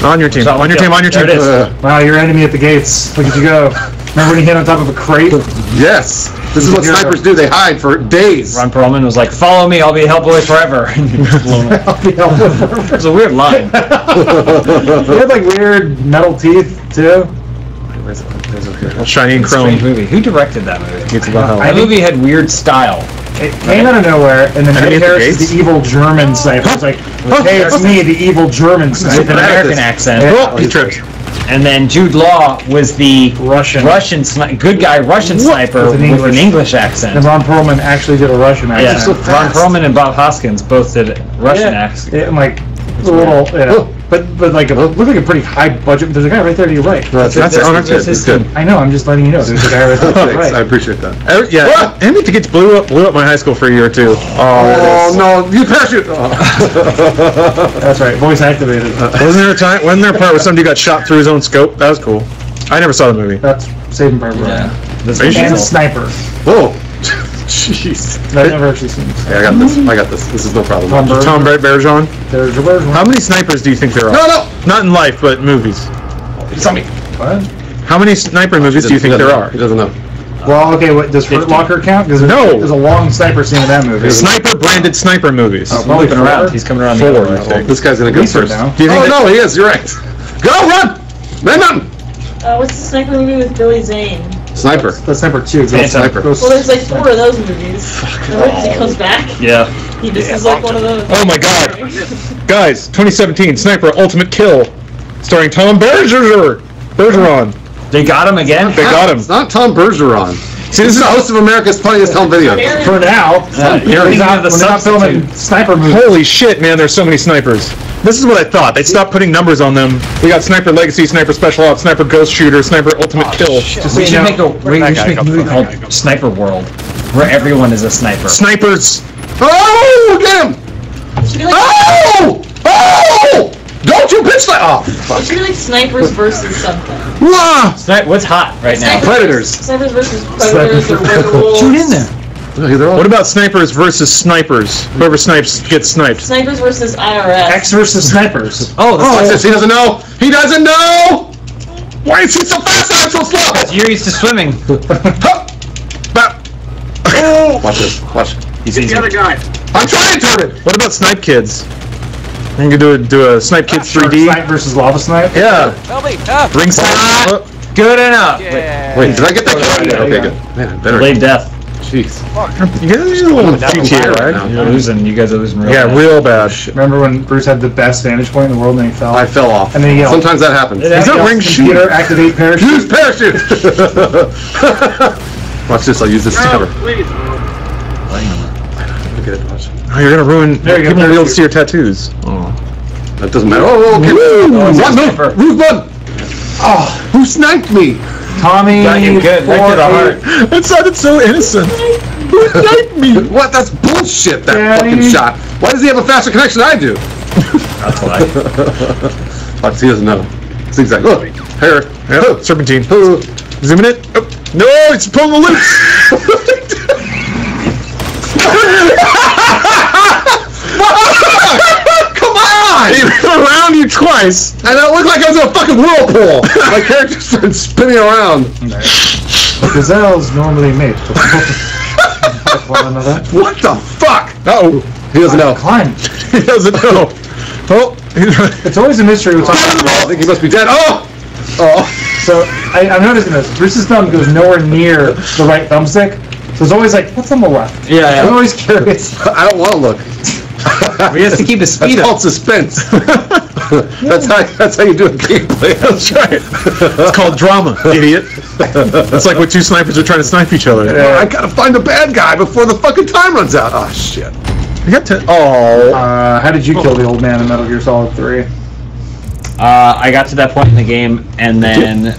On your team. Shot, On your team. On your there team. it is. Wow, you're enemy at the gates. Look at you go. Remember when you hit on top of a crate? Yes. This is what snipers do. They hide for days. Ron Perlman was like, "Follow me, I'll be a Hellboy forever." It's a weird line. He had like weird metal teeth too. Shiny and chrome. Strange movie. Who directed that movie? It's about That movie had weird style. It came out of nowhere, and then Enemy Ed at the Harris is gates? the evil German sniper. It's like, hey, it's me, the evil German With sniper. an American accent. Oh, he tripped. And then Jude Law was the Russian good guy Russian sniper With with an an English- English And accent. Ron Perlman actually did a Russian Yeah, accent. Ron Perlman and Bob Hoskins both did Russian accents. Yeah, I'm like, a little, but like, it looked like a pretty high budget. There's a guy right there to your right. That's good. I know, I'm just letting you know. There's a guy right there to your Thanks, I right. appreciate that. Yeah, Enemy at the Gates blew up my high school for a year or two. Oh no, you parachute! That's right, voice activated. Wasn't there a part where somebody got shot through his own scope? That was cool. I never saw the movie. That's Saving Private Ryan. This Are you was And sure? Sniper. Whoa! Jeez. I've never actually seen this. Yeah, I got this. I got this. This is no problem. Tom Bergeron. Tom Bergeron. There's a version. How many snipers do you think there are? No! Not in life, but movies. Tell me. What? How many sniper movies do you think there are? He doesn't know. Well, okay, what, does Hurt Locker count? Because No. there's a long sniper scene in that movie. Sniper branded sniper movies. Oh, He's probably looking around. four? He's coming around the Four, other I way. think. This guy's gonna go Research first. now. Do you think Oh no, he is. You're right. Go run! Man, run! What's the sniper movie with Billy Zane? Sniper. That's Sniper 2. Phantom. Sniper. Well, there's like 4 of those movies. Remember he comes back? Yeah. He just is like one of those. Oh my god. Guys, 2017 Sniper Ultimate Kill, starring Tom Bergeron. They got him again? They got him. It's not Tom Bergeron. See, This is the host of America's Funniest Home Videos. For now. You're We're thinking not, of the we're not filming substitute. sniper movies. Holy shit, man! There's so many snipers. This is what I thought. They stopped putting numbers on them. We got Sniper Legacy, Sniper Special Ops, Sniper Ghost Shooter, Sniper Ultimate Kill. Just We so you should know, make a movie called Sniper World, where everyone is a sniper. Snipers. Oh, get him! It should be like, Oh! Oh! Don't you bitch like... Oh, it fuck. should be like snipers versus something. Wah! What's hot right now? Predators. Snipers versus predators or werewolves. Shoot in there. They're all... What about snipers versus snipers? Whoever snipes gets sniped. Snipers versus IRS. X versus snipers. Oh, Watch this. He doesn't know. He doesn't know! Why is he so fast and I'm so slow? you're used to swimming. Watch this. Watch. He's The easy. other guy. I'm trying to turn it. What about Snipe Kids? You can do a Snipe Kids Shark 3D. Snipe versus Lava Snipe. Yeah. Help me! Ring Snipe. Good enough. Yeah. Wait, did I get that? Yeah, Okay, yeah. good. Man, better. Delayed death. Jeez. You guys are a little GTA, right? You're losing. You guys are losing real Yeah, bad. real bad. Remember when Bruce had the best vantage point in the world and then he fell? I fell off. And then he yelled, Sometimes that happens. He not yelled, wearing computer, shoes. activate parachute. Use parachute! Watch this, I'll use this No, cover. please. Look at it, watch. Oh, you're gonna ruin. There you go, People will be able to parachute. see your tattoos. Oh. That doesn't matter. Oh, okay. One move! Move one! Oh, who sniped me? Tommy. Got you good. Right to the heart. That sounded so innocent. Who sniped me? What? That's bullshit, that Daddy. fucking shot. Why does he have a faster connection than I do? That's why. Watch, he doesn't know. Zigzag. Look, hair. Yep, serpentine. Oh. Zooming it. Oh. No, it's pulling the loop. Come on! He ran around you twice. And it looked like I was in a fucking whirlpool. My character started spinning around. Gazelles normally mate. One another. What the fuck? Uh-oh. He doesn't know. Climb. He doesn't know. Oh. It's always a mystery with I think he must be dead. Oh! Oh. So I'm noticing this. Bruce's thumb goes nowhere near the right thumbstick. So it's always like, what's on the left? Yeah, I'm yeah. always curious. I don't want to look. We have to keep his That's speed up. called suspense. that's how you do a gameplay. That's right. It's called drama, idiot. It's like when two snipers are trying to snipe each other. I gotta find the bad guy before the fucking time runs out. Oh shit. You got to. Oh. How did you kill the old man in Metal Gear Solid 3? I got to that point in the game and then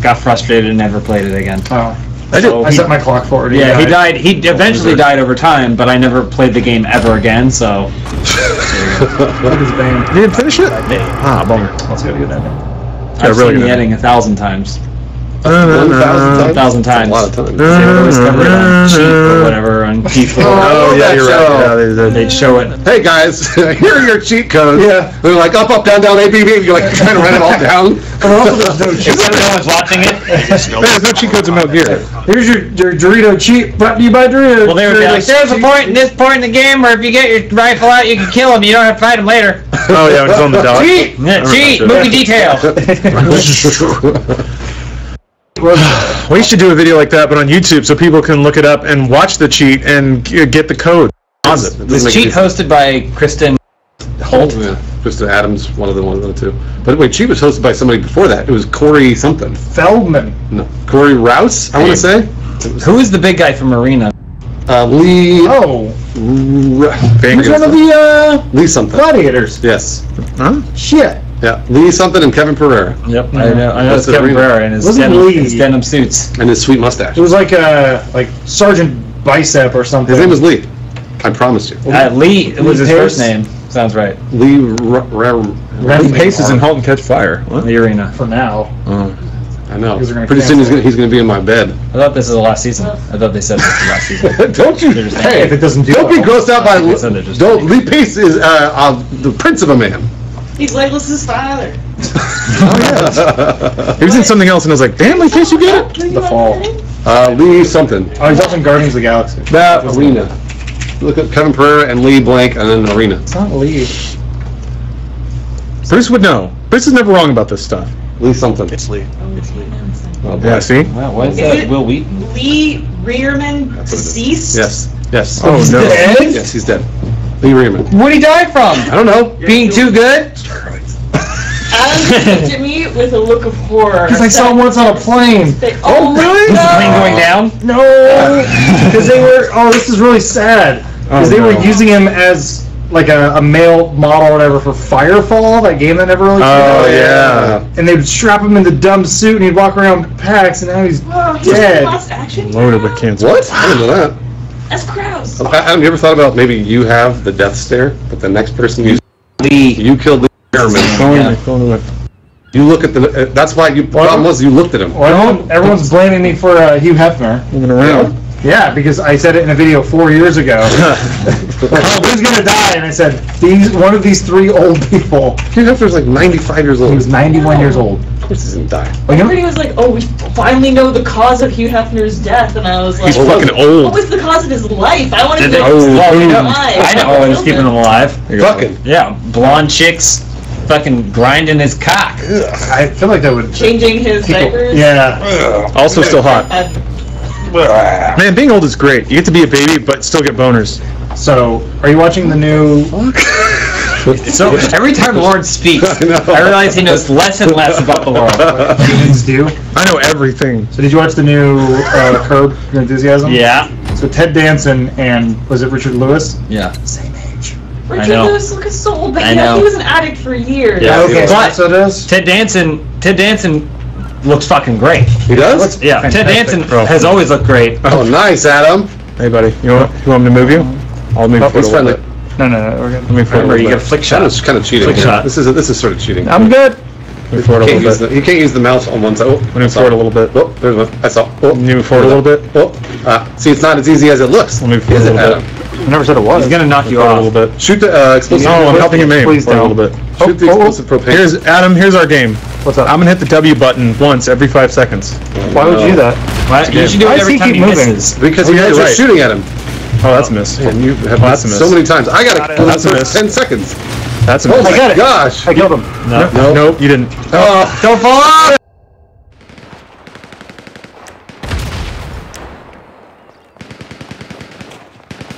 got frustrated and never played it again. Oh. I did. I set my clock forward. Yeah, he died. He eventually died over time, but I never played the game ever again. So Look at his band. You didn't finish it? Ah, bummer. Let's go do that. I've really seen the good. ending 1,000 times. 1,000 times? 1,000 That's times. a lot of times. They would always cover it on Cheap or whatever on P4. Oh, yeah, that you're show. right. Yeah, They'd show it. Hey guys, here are your cheat codes. Yeah. They're like up, up, down, down, A, B, B. You're like trying to write it all down. No one's watching it. There's no cheat codes in Metal Gear. Here's your Dorito cheat brought to you by Dorito. Well, they would be like, there's a point in this point in the game where if you get your rifle out, you can kill him. You don't have to fight him later. Oh yeah, when it's on the dot. Cheat! Yeah, cheat! Movie detail! We should do a video like that, but on YouTube, so people can look it up and watch the cheat and get the code. This cheat hosted by Kristen Holt. Yeah, Kristen Adams, one of the two. But wait, cheat was hosted by somebody before that. It was Corey something. Feldman. No, Corey Rouse, I want to say. Who is the big guy from Arena? Lee. Oh. Who's one of the Lee something. gladiators? Yes. Huh? Shit. Yeah, Lee something and Kevin Pereira. Yep, I know it's That's Kevin Arena. Pereira and his Wasn't Lee- denim suits. And his sweet mustache. It was like Sergeant Bicep or something. His name was Lee. I promise you. Lee was his Pace? first name. Sounds right. Lee Lee Pace is in Halt and Catch Fire. What? The Arena. For now. I know. Because they're gonna Pretty soon cancel he's gonna be in my bed. I thought this was the last season. I thought they said this was the last season. Don't you? They're just Hey, If it doesn't do don't be well. grossed out by. They said they're just- Don't. Lee Pace is the prince of a man. He's Legolas's father. He was in something else, and I was like, damn, Lee Pace, you get it? The Fall. Lee something. Oh, he's also in Guardians of the Galaxy. That Arena. Look at Kevin Pereira and Lee blank and then Arena. It's not Lee. Bruce would know. Bruce is never wrong about this stuff. Lee something. It's Lee. Oh, boy. Yeah, see? Wow, what is Is that? it Will Wheaton? Lee Rearman That's what it is. deceased? Yes. Yes. Oh, no. Yes, he's dead. Lee Rearman. What'd he die from? I don't know. Being too good? Adam looked at me with a look of horror. Because I saw him once on a plane. Oh, really? Is the plane going down? No! Because they were. Oh, this is really sad. Because they were no. using him as like a male model or whatever for Firefall, that game that never really came Oh, out. yeah. And they'd strap him in the dumb suit and he'd walk around with packs, and now he's dead. Lost action? Loaded with cancer. What? I didn't know that. That's gross. Adam, you ever thought about maybe you have the death stare, but the next person you killed Lee Rearman. Going You look at the. That's why you. Problem was you looked at him. Well, everyone's blaming me for Hugh Hefner. moving around. Yeah, because I said it in a video 4 years ago. Oh, who's gonna die? And I said, one of these three old people. Hugh Hefner's like 95 years He old. was 91 years old. Of course he didn't die. Everybody was like, oh, we finally know the cause of Hugh Hefner's death. And I was like, He's fucking old. what was the cause of his life? I want to Did they? know. Well, we know. Alive. I know what was keeping him alive. Fucking. Yeah, blonde chicks fucking grinding his cock. I feel like that would. Changing his diapers. Yeah. Also still hot. Uh, Man, being old is great. You get to be a baby, but still get boners. So, are you watching the new? So every time Lord speaks, I realize he knows less and less about the world. Humans do. I know everything. So, did you watch the new Curb Your Enthusiasm? Yeah, So Ted Danson and was it Richard Lewis? yeah. Same age. Richard know. Lewis looks so old, but I yeah, know. he was an addict for years. Yeah. Okay, But- so it is. Ted Danson looks fucking great. He does? Yeah, Ted Fantastic. Danson has always looked great. Oh, nice, Adam. Hey, buddy. You want me to move you? I'll move forward He's a little friendly. bit. No, we're good. Let me forward a Remember, you little get a bit. flick shot. Adam's kind of cheating. Flick here. shot. This is sort of cheating. I'm good. Move forward a Can't little use bit. he can't use the mouse on one side. Oh, Move forward a little bit. Oh, there's one. I saw. Oh, Move forward a little bit. Oh, see, it's not as easy as it looks. Let me forward Is a it, little Adam? bit. I never said it was. He's gonna knock you Forward a off. little bit. Shoot the explosive. No, I'm helping him aim. Please Forward a don't. little bit. Shoot the explosive propane. Here's Adam. Here's our game. What's up? I'm gonna hit the W button once every 5 seconds. Why would you do that? What? You should do Why it does every he time keep he moving? misses. because Oh, you yeah, guys you're are right. shooting at him. Oh, that's a miss. And you have that's a missed so miss. many times. I got to kill That's a for miss. 10 seconds. That's a Oh miss. my got it. gosh. I killed him. No. No. Nope, you didn't. Oh, Don't fall off!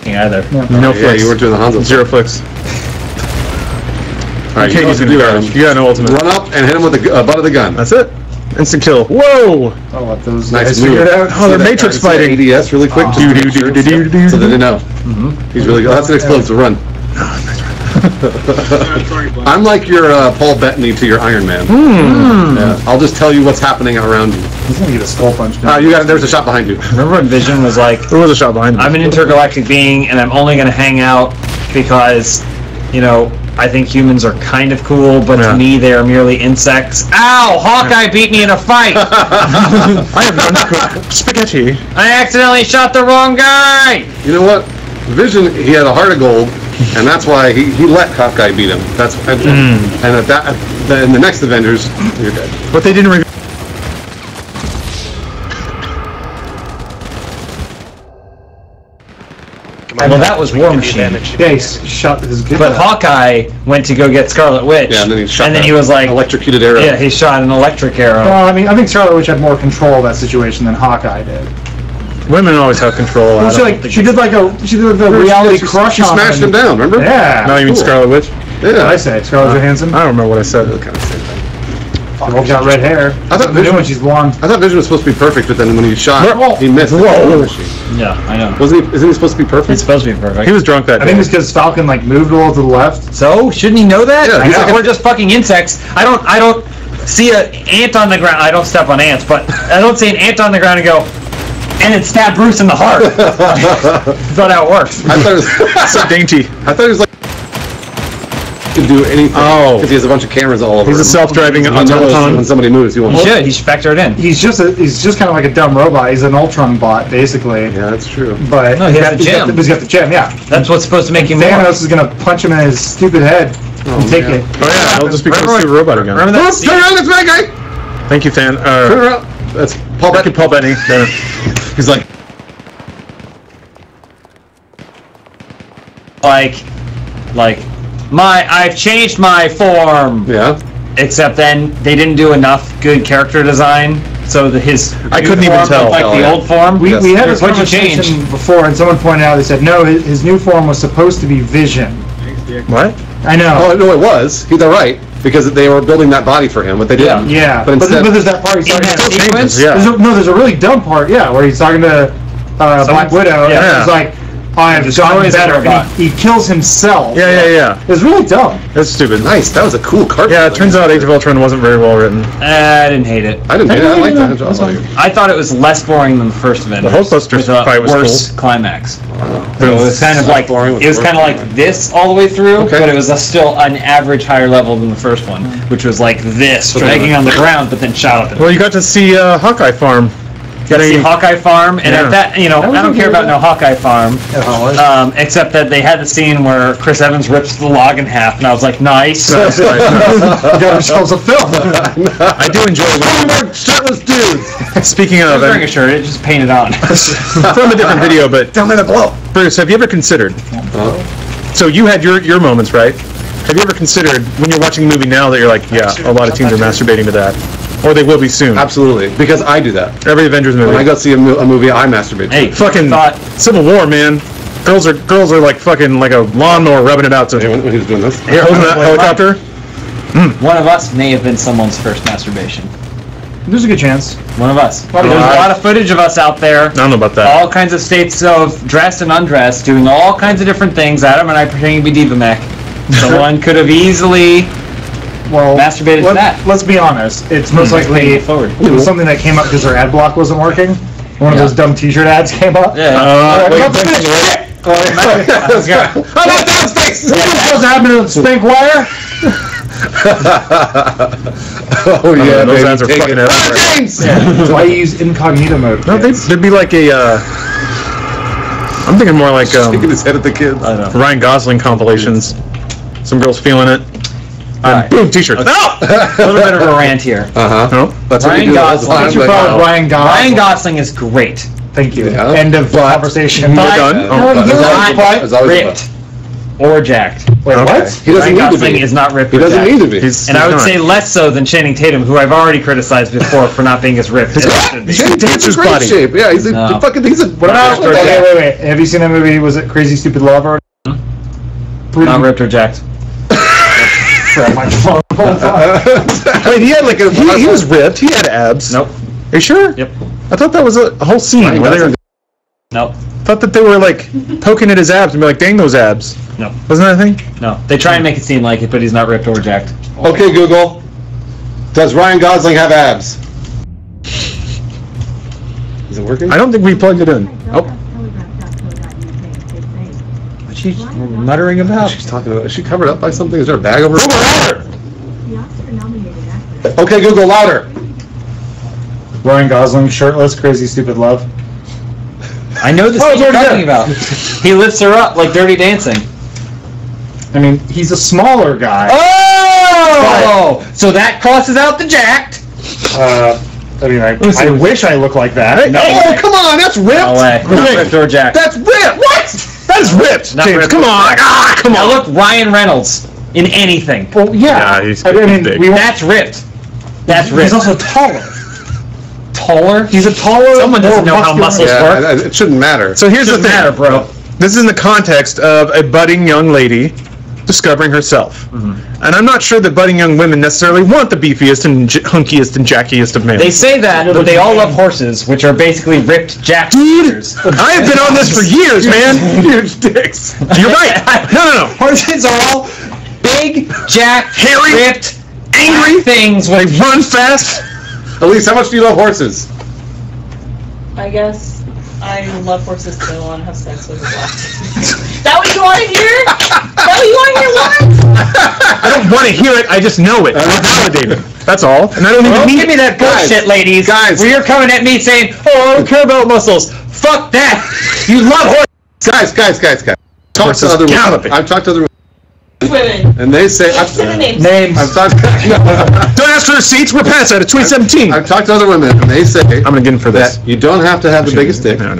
Either. No yeah, flicks. you weren't doing the Hanzo. 0 flicks. All right, You can't you use know it what to do, Adam. Adam. You got no ultimate. Run up and hit him with the butt of the gun. That's it. Instant kill. Whoa! Oh, what those Nice guys move. figured out? Oh, they're See that matrix guy? See that fighting. ADS really quick. just to make sure. So they didn't know. He's really good. That's an explosive run. Sorry, Glenn. I'm like your Paul Bettany to your Iron Man. Yeah, I'll just tell you what's happening around you. He's gonna get a skull punch. There's a shot behind you. Remember when Vision was like, There was a shot behind me. I'm an intergalactic being and I'm only gonna hang out because, you know, I think humans are kind of cool, but Yeah. to me they are merely insects. Ow! Hawkeye beat me in a fight! I have no spaghetti. I accidentally shot the wrong guy! You know what? Vision, he had a heart of gold, and that's why he let Hawkeye beat him. That's and in the next Avengers, you're dead. But they didn't reveal. Well, that was War Machine. Yeah, he shot his good. But Hawkeye went to go get Scarlet Witch. Yeah, and then he shot. And then he was like, electrocuted arrow. yeah, he shot an electric arrow. Well, I mean, I think Scarlet Witch had more control of that situation than Hawkeye did. Women always have control. Well, she did like a reality crush She on smashed him down. Remember? Yeah. No, you mean Cool. Scarlet Witch? What did I Yeah. say? Scarlett Johansson? I don't remember what I said. Kind of same thing. She's got red hair. I thought New Vision when she's blonde. I thought Vision was supposed to be perfect, but then when he shot, Whoa. he missed. Whoa. Yeah, I know. Wasn't he? Isn't he supposed to be It's perfect? supposed to be perfect. He was drunk that I day. think it's because Falcon like moved a little to the left. So shouldn't he know that? Yeah, he's like We're just fucking insects. I don't see an ant on the ground. I don't step on ants, but I don't see an ant on the ground and go, and it stabbed Bruce in the heart. That's not how it works. I thought it was. so dainty. I thought he was like. Can do anything. Oh. Because he has a bunch of cameras all over. He's a him. self-driving When automaton. somebody moves, he won't. He should. He should factor it in. He's just kind of like a dumb robot. He's an Ultron bot basically. Yeah, that's true. But No, he has the gem. He's got the gem. Yeah. That's what's supposed to make him more. Thanos is gonna punch him in his stupid head and take yeah. it. Oh yeah, he'll just become a super robot again. Remember that Turn around, that's my guy. Thank you, Fan. Turn around. That's Paul Thank you, Bettany. Paul Bettany. Yeah. He's like, I've changed my form. yeah. Except then they didn't do enough good character design, so his I new couldn't even form tell. looked like Oh, the yeah. old form. We had There's this a bunch of change. conversation before, and someone pointed out. They said no, his new form was supposed to be Vision. What? I know. Oh no, it was. They're right because they were building that body for him, but they didn't. Yeah, But instead, there's that part he's In talking that to. sequence, Yeah. There's a really dumb part, where he's talking to Black Widow, Yeah. and he's like, I've gotten Destroys the better. robot. And he kills himself. Yeah. It was really dumb. That's stupid. nice. That was a cool card. Yeah, it turns out Age of Ultron wasn't very well written. I didn't hate it. I didn't hate it. I liked that. That's fine. I thought it was less boring than the first Avengers. The Hulkbuster with a fight was worse cool. climax. So it was kind of like boring with it was worse kind of like this all the way through, Okay. but it was still an average higher level than the first one, which was like this, dragging on the ground, but then shot up. Well, you got to see Hawkeye Farm. Got to see Getting- Hawkeye Farm, and Yeah. at that, I don't care about no Hawkeye Farm, except that they had the scene where Chris Evans rips the log in half, and I was like, nice. We got ourselves a film. I do enjoy when shirtless dudes. speaking I of was wearing a shirt, it just painted on. from a different video, but Don't let it blow. Bruce, have you ever considered? So you had your moments, right? Have you ever considered when you're watching a movie now that you're like, yeah, a lot of teens are masturbating to that, or they will be soon? Absolutely, because I do that. Every Avengers movie. When I go see a movie, I masturbate. Hey, fucking thought Civil War, man. Girls are like fucking like a lawnmower rubbing it out to When he was doing this. holding that helicopter. one of us may have been someone's first masturbation. There's a good chance. One of us. Lot of There's a guys. lot of footage of us out there. I don't know about that. All kinds of states of dressed and undressed, doing all kinds of different things. Adam and I pretending to be Diva Mech. Someone could have easily Well, masturbated to that. Let's be honest. It's most likely Paying it forward. it was something that came up because their ad block wasn't working. One of those dumb T-shirt ads came up. Yeah. Wait, Let's finish it. Yeah. I'm not downstairs. This is supposed to happen to the Spank Wire. Oh yeah, those baby, ads are take fucking it. everywhere. James! That's why you use incognito mode. No, kids. they'd be like a. I'm thinking more like Shaking his head at the kids. I know. Ryan Gosling compilations. Some girls feeling it. Alright. Boom, T-shirt. A little bit of a rant here. No? That's what Ryan you do all the Gosling. time. What's your like, problem with Ryan Gosling? Ryan Gosling is great. Thank you. Yeah. End of conversation. We're But- done. No, Oh, there's always- Not there's always a ripped or jacked. Wait, Okay. what? He doesn't Ryan need to Gosling be. is not ripped He or doesn't jacked. need to be. And I would he's say not. less so than Channing Tatum, who I've already criticized before for not being as ripped as he should be. Channing Tatum's Dancer's in great body. shape. Yeah, he's a No. fucking. He's a. What about? Okay, wait. Have you seen that movie? Was it Crazy Stupid Love? Or Not ripped or jacked. Crap, my phone. Wait, he had like a. He was ripped. He had abs. Nope. Are you sure? Yep. I thought that was a whole scene Ryan where they were. Gosling. Nope. Thought that they were like poking at his abs and be like, "Dang those abs!" No. Wasn't that a thing? No. They try and make it seem like it, but he's not ripped or jacked. Okay, Google. Does Ryan Gosling have abs? Is it working? I don't think we plugged it in. Oh, What's she muttering about? She's talking about. Is she covered up by something? Is there a bag over her? Okay, Google, louder. Ryan Gosling, shirtless, Crazy Stupid Love. I know the Oh, scene it's you're already talking about. He lifts her up like Dirty Dancing. I mean, he's a smaller guy. Oh! So that crosses out the jacked. I mean, I wish I looked like that. Oh, come on, that's ripped. No way. Not ripped or jacked. That's ripped. What? That's That's ripped, Not James. ripped. Come on. Come Now on. look, Ryan Reynolds in anything. Well, yeah. Yeah, he's I mean, big. That's ripped. That's ripped. He's also taller. taller. He's a taller. Someone doesn't more know how muscular- muscles work. It shouldn't matter. So here's the Doesn't thing. matter, bro. This is in the context of a budding young lady discovering herself. And I'm not sure that budding young women necessarily want the beefiest and hunkiest and jackiest of males. They say that, but they all love horses, which are basically ripped jack. Dude, I have been on this for years, man. Huge dicks. You're right. No. Horses are all big, jack, Hairy, ripped, angry things They with run fast. Elise, how much do you love horses? I guess I love horses too. I want to have sex with a black. That what you want to hear? That what you want to hear? What? I don't want to hear it. I just know it. It's validating. That's all. And I don't even Don't need give me that bullshit, ladies. guys. Where you're coming at me saying, "Oh, I don't care about muscles." Fuck that. You love horses. Guys. Talk to Horses other women. galloping. I've talked to other women, Women. and they say Say the names. Names. I've talked. Don't ask for receipts. We're past that. It's 2017. I've talked to other women, and they say I'm gonna get in for this. that you don't have to have the biggest dick, No.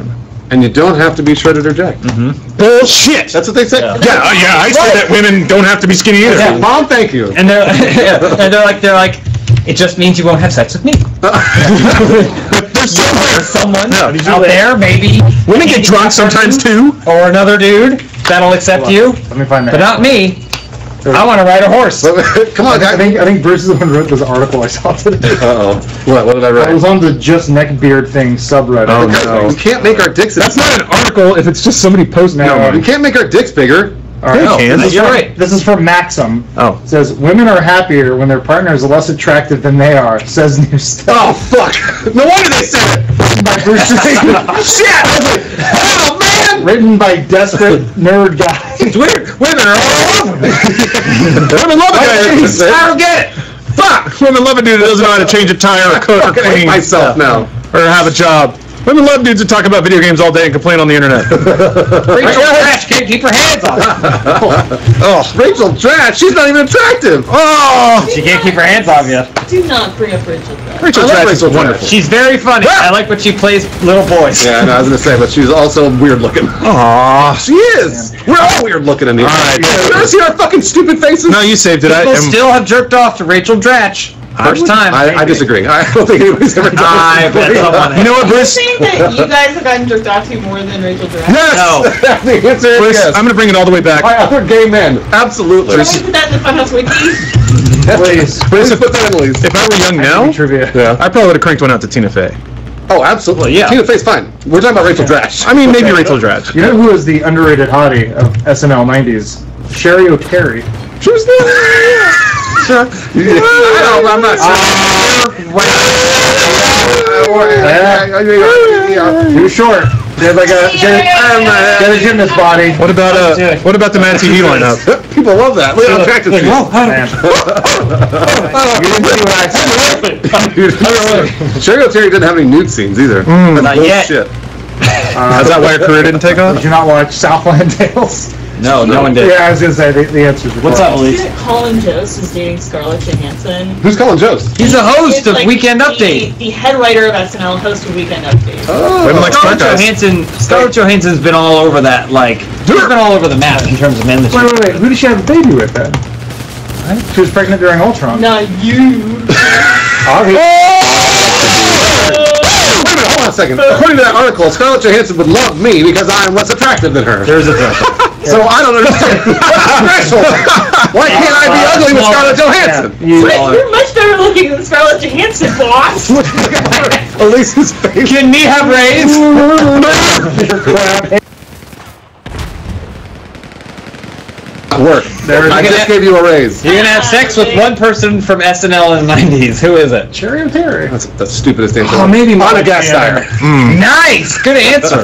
and you don't have to be shredded or jacked. Bullshit. That's what they say. Yeah, I say that women don't have to be skinny either. Yeah, Mom, thank you. And they're like, it just means you won't have sex with me. There's Someone No, out there, maybe. women get drunk sometimes too. Or another dude that'll accept you, Let me find that. but not me. I want to ride a horse. Come on, I guys. think Bruce is the one who wrote this article I saw today. Uh-oh. What did I I write? was on the Just Neck Beard thing subreddit. Oh, Guys, no. we can't make our dicks. That's not an article if it's just somebody posting. No, We can't make our dicks bigger. All right. They can. This is You're from- right. This is from Maxim. Oh. It says, women are happier when their partner is less attractive than they are, says new study. Oh fuck! No wonder they said it. By Bruce Shit! I was like, oh man! Written by desperate nerd guy. It's weird. Women are all over me. Women love a guy. I don't get it. Fuck. Women love a dude that doesn't know how to change a tire or cook or I hate clean myself now. or have a job. Women love dudes that talk about video games all day and complain on the internet. Rachel Trash can't keep her hands off. Oh. Rachel Trash, she's not even attractive. Oh. She can't keep her hands off you. Do not bring up Rachel Trash. Rachel I love Trash is Rachel Trash. wonderful. She's very funny. I like when she plays little boys. Yeah, no, I was gonna say, but she's also weird looking. Aw. She is. We're all weird looking in here. All right. You ever see our fucking stupid faces? No, you saved it. People still have jerked off to Rachel Dratch. First time. I disagree. I don't think anybody's ever done I this bet before. someone You know what, You're Bruce? saying that you guys have gotten jerked off to more than Rachel Trash? Yes! No. The answer is Bruce, yes. I'm going to bring it all the way back. By other gay men. Absolutely. Can we put that in the Funhouse Wiki? Please. Please put that in, Elise. If I were young now, Trivia. Yeah. I probably would have cranked one out to Tina Fey. Oh, absolutely. yeah. Tina Fey's fine. We're talking about Rachel Trash. I mean, maybe Rachel Dratch. You know who was the underrated hottie of SNL 90s? Sherry O'Terry. She was there. I don't, I'm not sure. Too short. She had like she had a gymnast body. What about the Mad TV lineup? People love that. Look how attractive she is. Man. You didn't see what I said. Sherry O'Terry didn't have any nude scenes either. Not yet. Bullshit. Is that why her career didn't take off? Did you not watch Southland Tales? No, no one did. Yeah, I was gonna say the answer's What's up, Elise? Isn't Colin Jost is dating Scarlett Johansson? Who's Colin Jost? He's the host He's of like Weekend Update. The head writer of SNL, host of Weekend Update. Women like smart guys. Scarlett Johansson's been all over that, like, she's been all over the map in terms of men that Wait. Who did she have a baby with then? She was pregnant during Ultron. Not you. Wait a minute, hold on a second. According to that article, Scarlett Johansson would love me because I'm less attractive than her. There's a threshold. So I don't understand. Why can't I be ugly with Scarlett Johansson? You're much better looking than Scarlett Johansson, boss. Elise's face. Can me have raised? Work. I just gave you a raise. You're gonna have sex with one person from SNL in the 90s. Who is it? Sherry O'Terry. That's the stupidest answer. Oh, maybe on Molly a gas Shannon. tire. Nice! Good answer.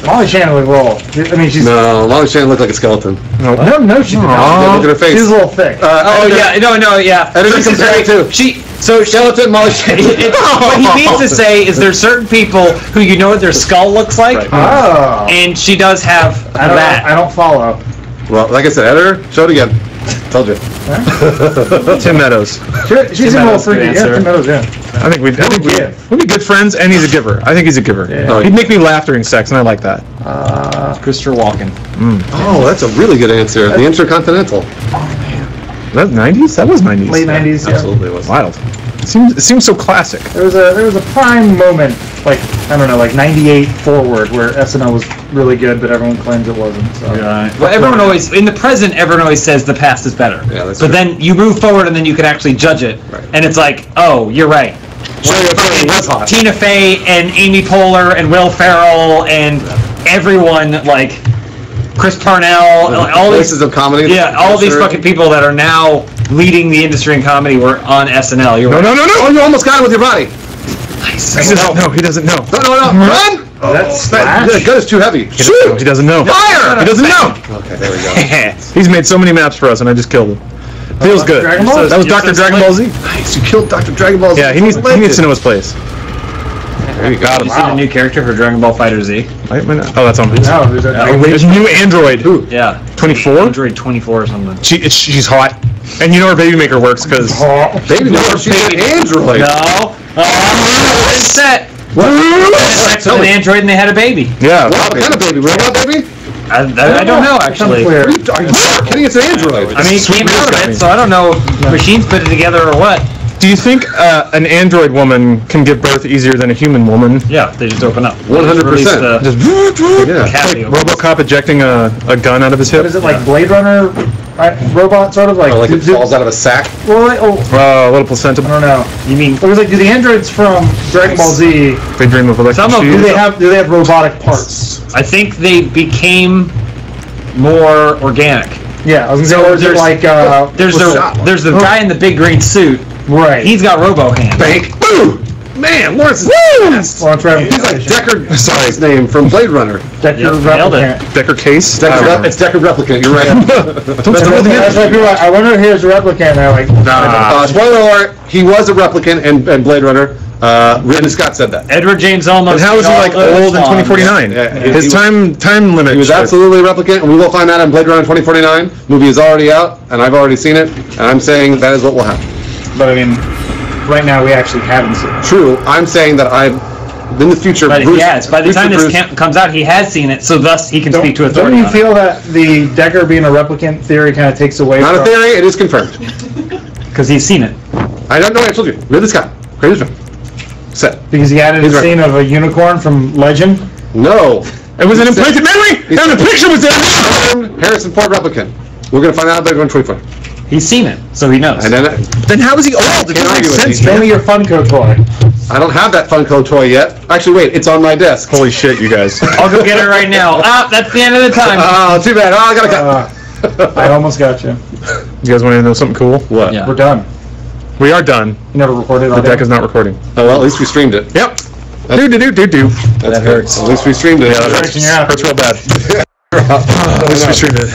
Molly Shannon would roll. I mean, she's No, Molly Shannon looked like a skeleton. no, she did Yeah, not. look at her face. She's a little thick. Oh, yeah, no, yeah. Editor This is compared very- to. So Skeleton, Molly Shannon. what he means to say is there's certain people who you know what their skull looks like, Oh. and she does have I don't that. I don't follow. Well, like I said, editor, show it again. Told you. Tim Meadows. She's a little Meadows, good freaky. Yeah, answer. Tim Meadows, yeah. I think we'd be good friends, and he's a giver. I think he's a giver. Yeah. He'd make me laugh during sex, and I like that. Christopher Walken. Oh, that's a really good answer. The Intercontinental. That 90s? That was 90s. Late 90s, yeah. Absolutely was. Wild. It seems so classic. There was a prime moment, like, I don't know, like 98 forward, where SNL was really good, but everyone claims it wasn't. So. Well, everyone always, in the present, everyone always says the past is better. Yeah, that's but true. then you move forward and then you can actually judge it. Right. And it's like, oh, you're right. was hot. Tina Fey and Amy Poehler and Will Ferrell and everyone, like Chris Parnell, all these Voices of comedy. Yeah, all these Sure. fucking people that are now leading the industry in comedy were on SNL. You're right. No! Oh, you almost got it with your body. Nice. He doesn't know. He doesn't know. No! Run! That's That gun is too heavy. He doesn't know. Fire! He doesn't know. Okay, there we go. He's made so many maps for us, and I just killed him. Feels good. Dragon Ball? That was You're Dr. so Dragon Ball Z. Nice, you killed Dr. Dragon Ball Z. Yeah, he needs to know his place. There you go. Did you see the new character for Dragon Ball Fighter Z? Oh, that's on. No, there's a There's a new android. Who? Yeah. 24? Android 24 or something. She's hot, and you know her baby maker works because Baby, no, she's an android. No. Set. What? Sex with an android and they had a baby. yeah. What kind of baby? Robot baby? I don't know actually. unclear. Are you kidding? It's an android. I mean, it came out of it, so I don't know if machines put it together or what. Do you think an android woman can give birth easier than a human woman? Yeah, they just open up. 100%. Just Yeah. Cavity like RoboCop ejecting a gun out of his hip. What is it, like Blade Runner robot, sort of? Like, Or like it falls out of a sack. Well, A little placenta. I don't know. You mean It was like, do the androids from Dragon Ball Z, They dream of electric Some of them do shoes. they have robotic parts? I think they became more organic. Yeah, I was gonna say, or is it like, There's the guy in the big green suit. right. He's got robo hands. Bank. Boom! Man, Lawrence is fast. Launch He's like replication. Deckard. Sorry, his name from Blade Runner. Deckard Yep, nailed it. replicant. Decker case. It's Deckard Replicant. You're right. That's why people are like, I wonder if he was a replicant. They're like, Spoiler alert: he was a replicant in Blade Runner. Ridley Scott said that. Edward James Olmos. And how is he like old in 2049? Yeah, His he- time limit. He was absolutely a replicant, and we will find out in Blade Runner 2049. Movie is already out, and I've already seen it, and I'm saying that is what will happen. but I mean, right now we actually haven't seen it. True, I'm saying that in the future, But Bruce, yes, by the time this Bruce- comes out, he has seen it, so thus he can speak to Don't authority. you on it. feel that the Deckard being a replicant theory kind of takes away not a from... theory, it is confirmed. Because he's seen it. I don't know, I told you. Ridley Scott, greatest film. Set. Because he added He's a right. scene of a unicorn from Legend? No. It was an implanted memory, and the picture was there. Harrison Ford replicant. We're going to find out Blade Runner 2020. He's seen it, so he knows. And then Then how is he old? It Can't doesn't make argue with sense, me. Show man. me your Funko toy. I don't have that Funko toy yet. Actually, wait, it's on my desk. Holy shit, you guys. I'll go get it right now. Ah, that's the end of the time. Oh, too bad. Oh, I gotta go. I almost got you. You guys want to know something cool? What? Yeah. We're done. We are done. You never recorded The all deck day? is not recording. Oh, well, at least we streamed it. Yep. Do. That's That good. hurts. At least we streamed it. Yeah, that hurts real bad. At least we streamed it.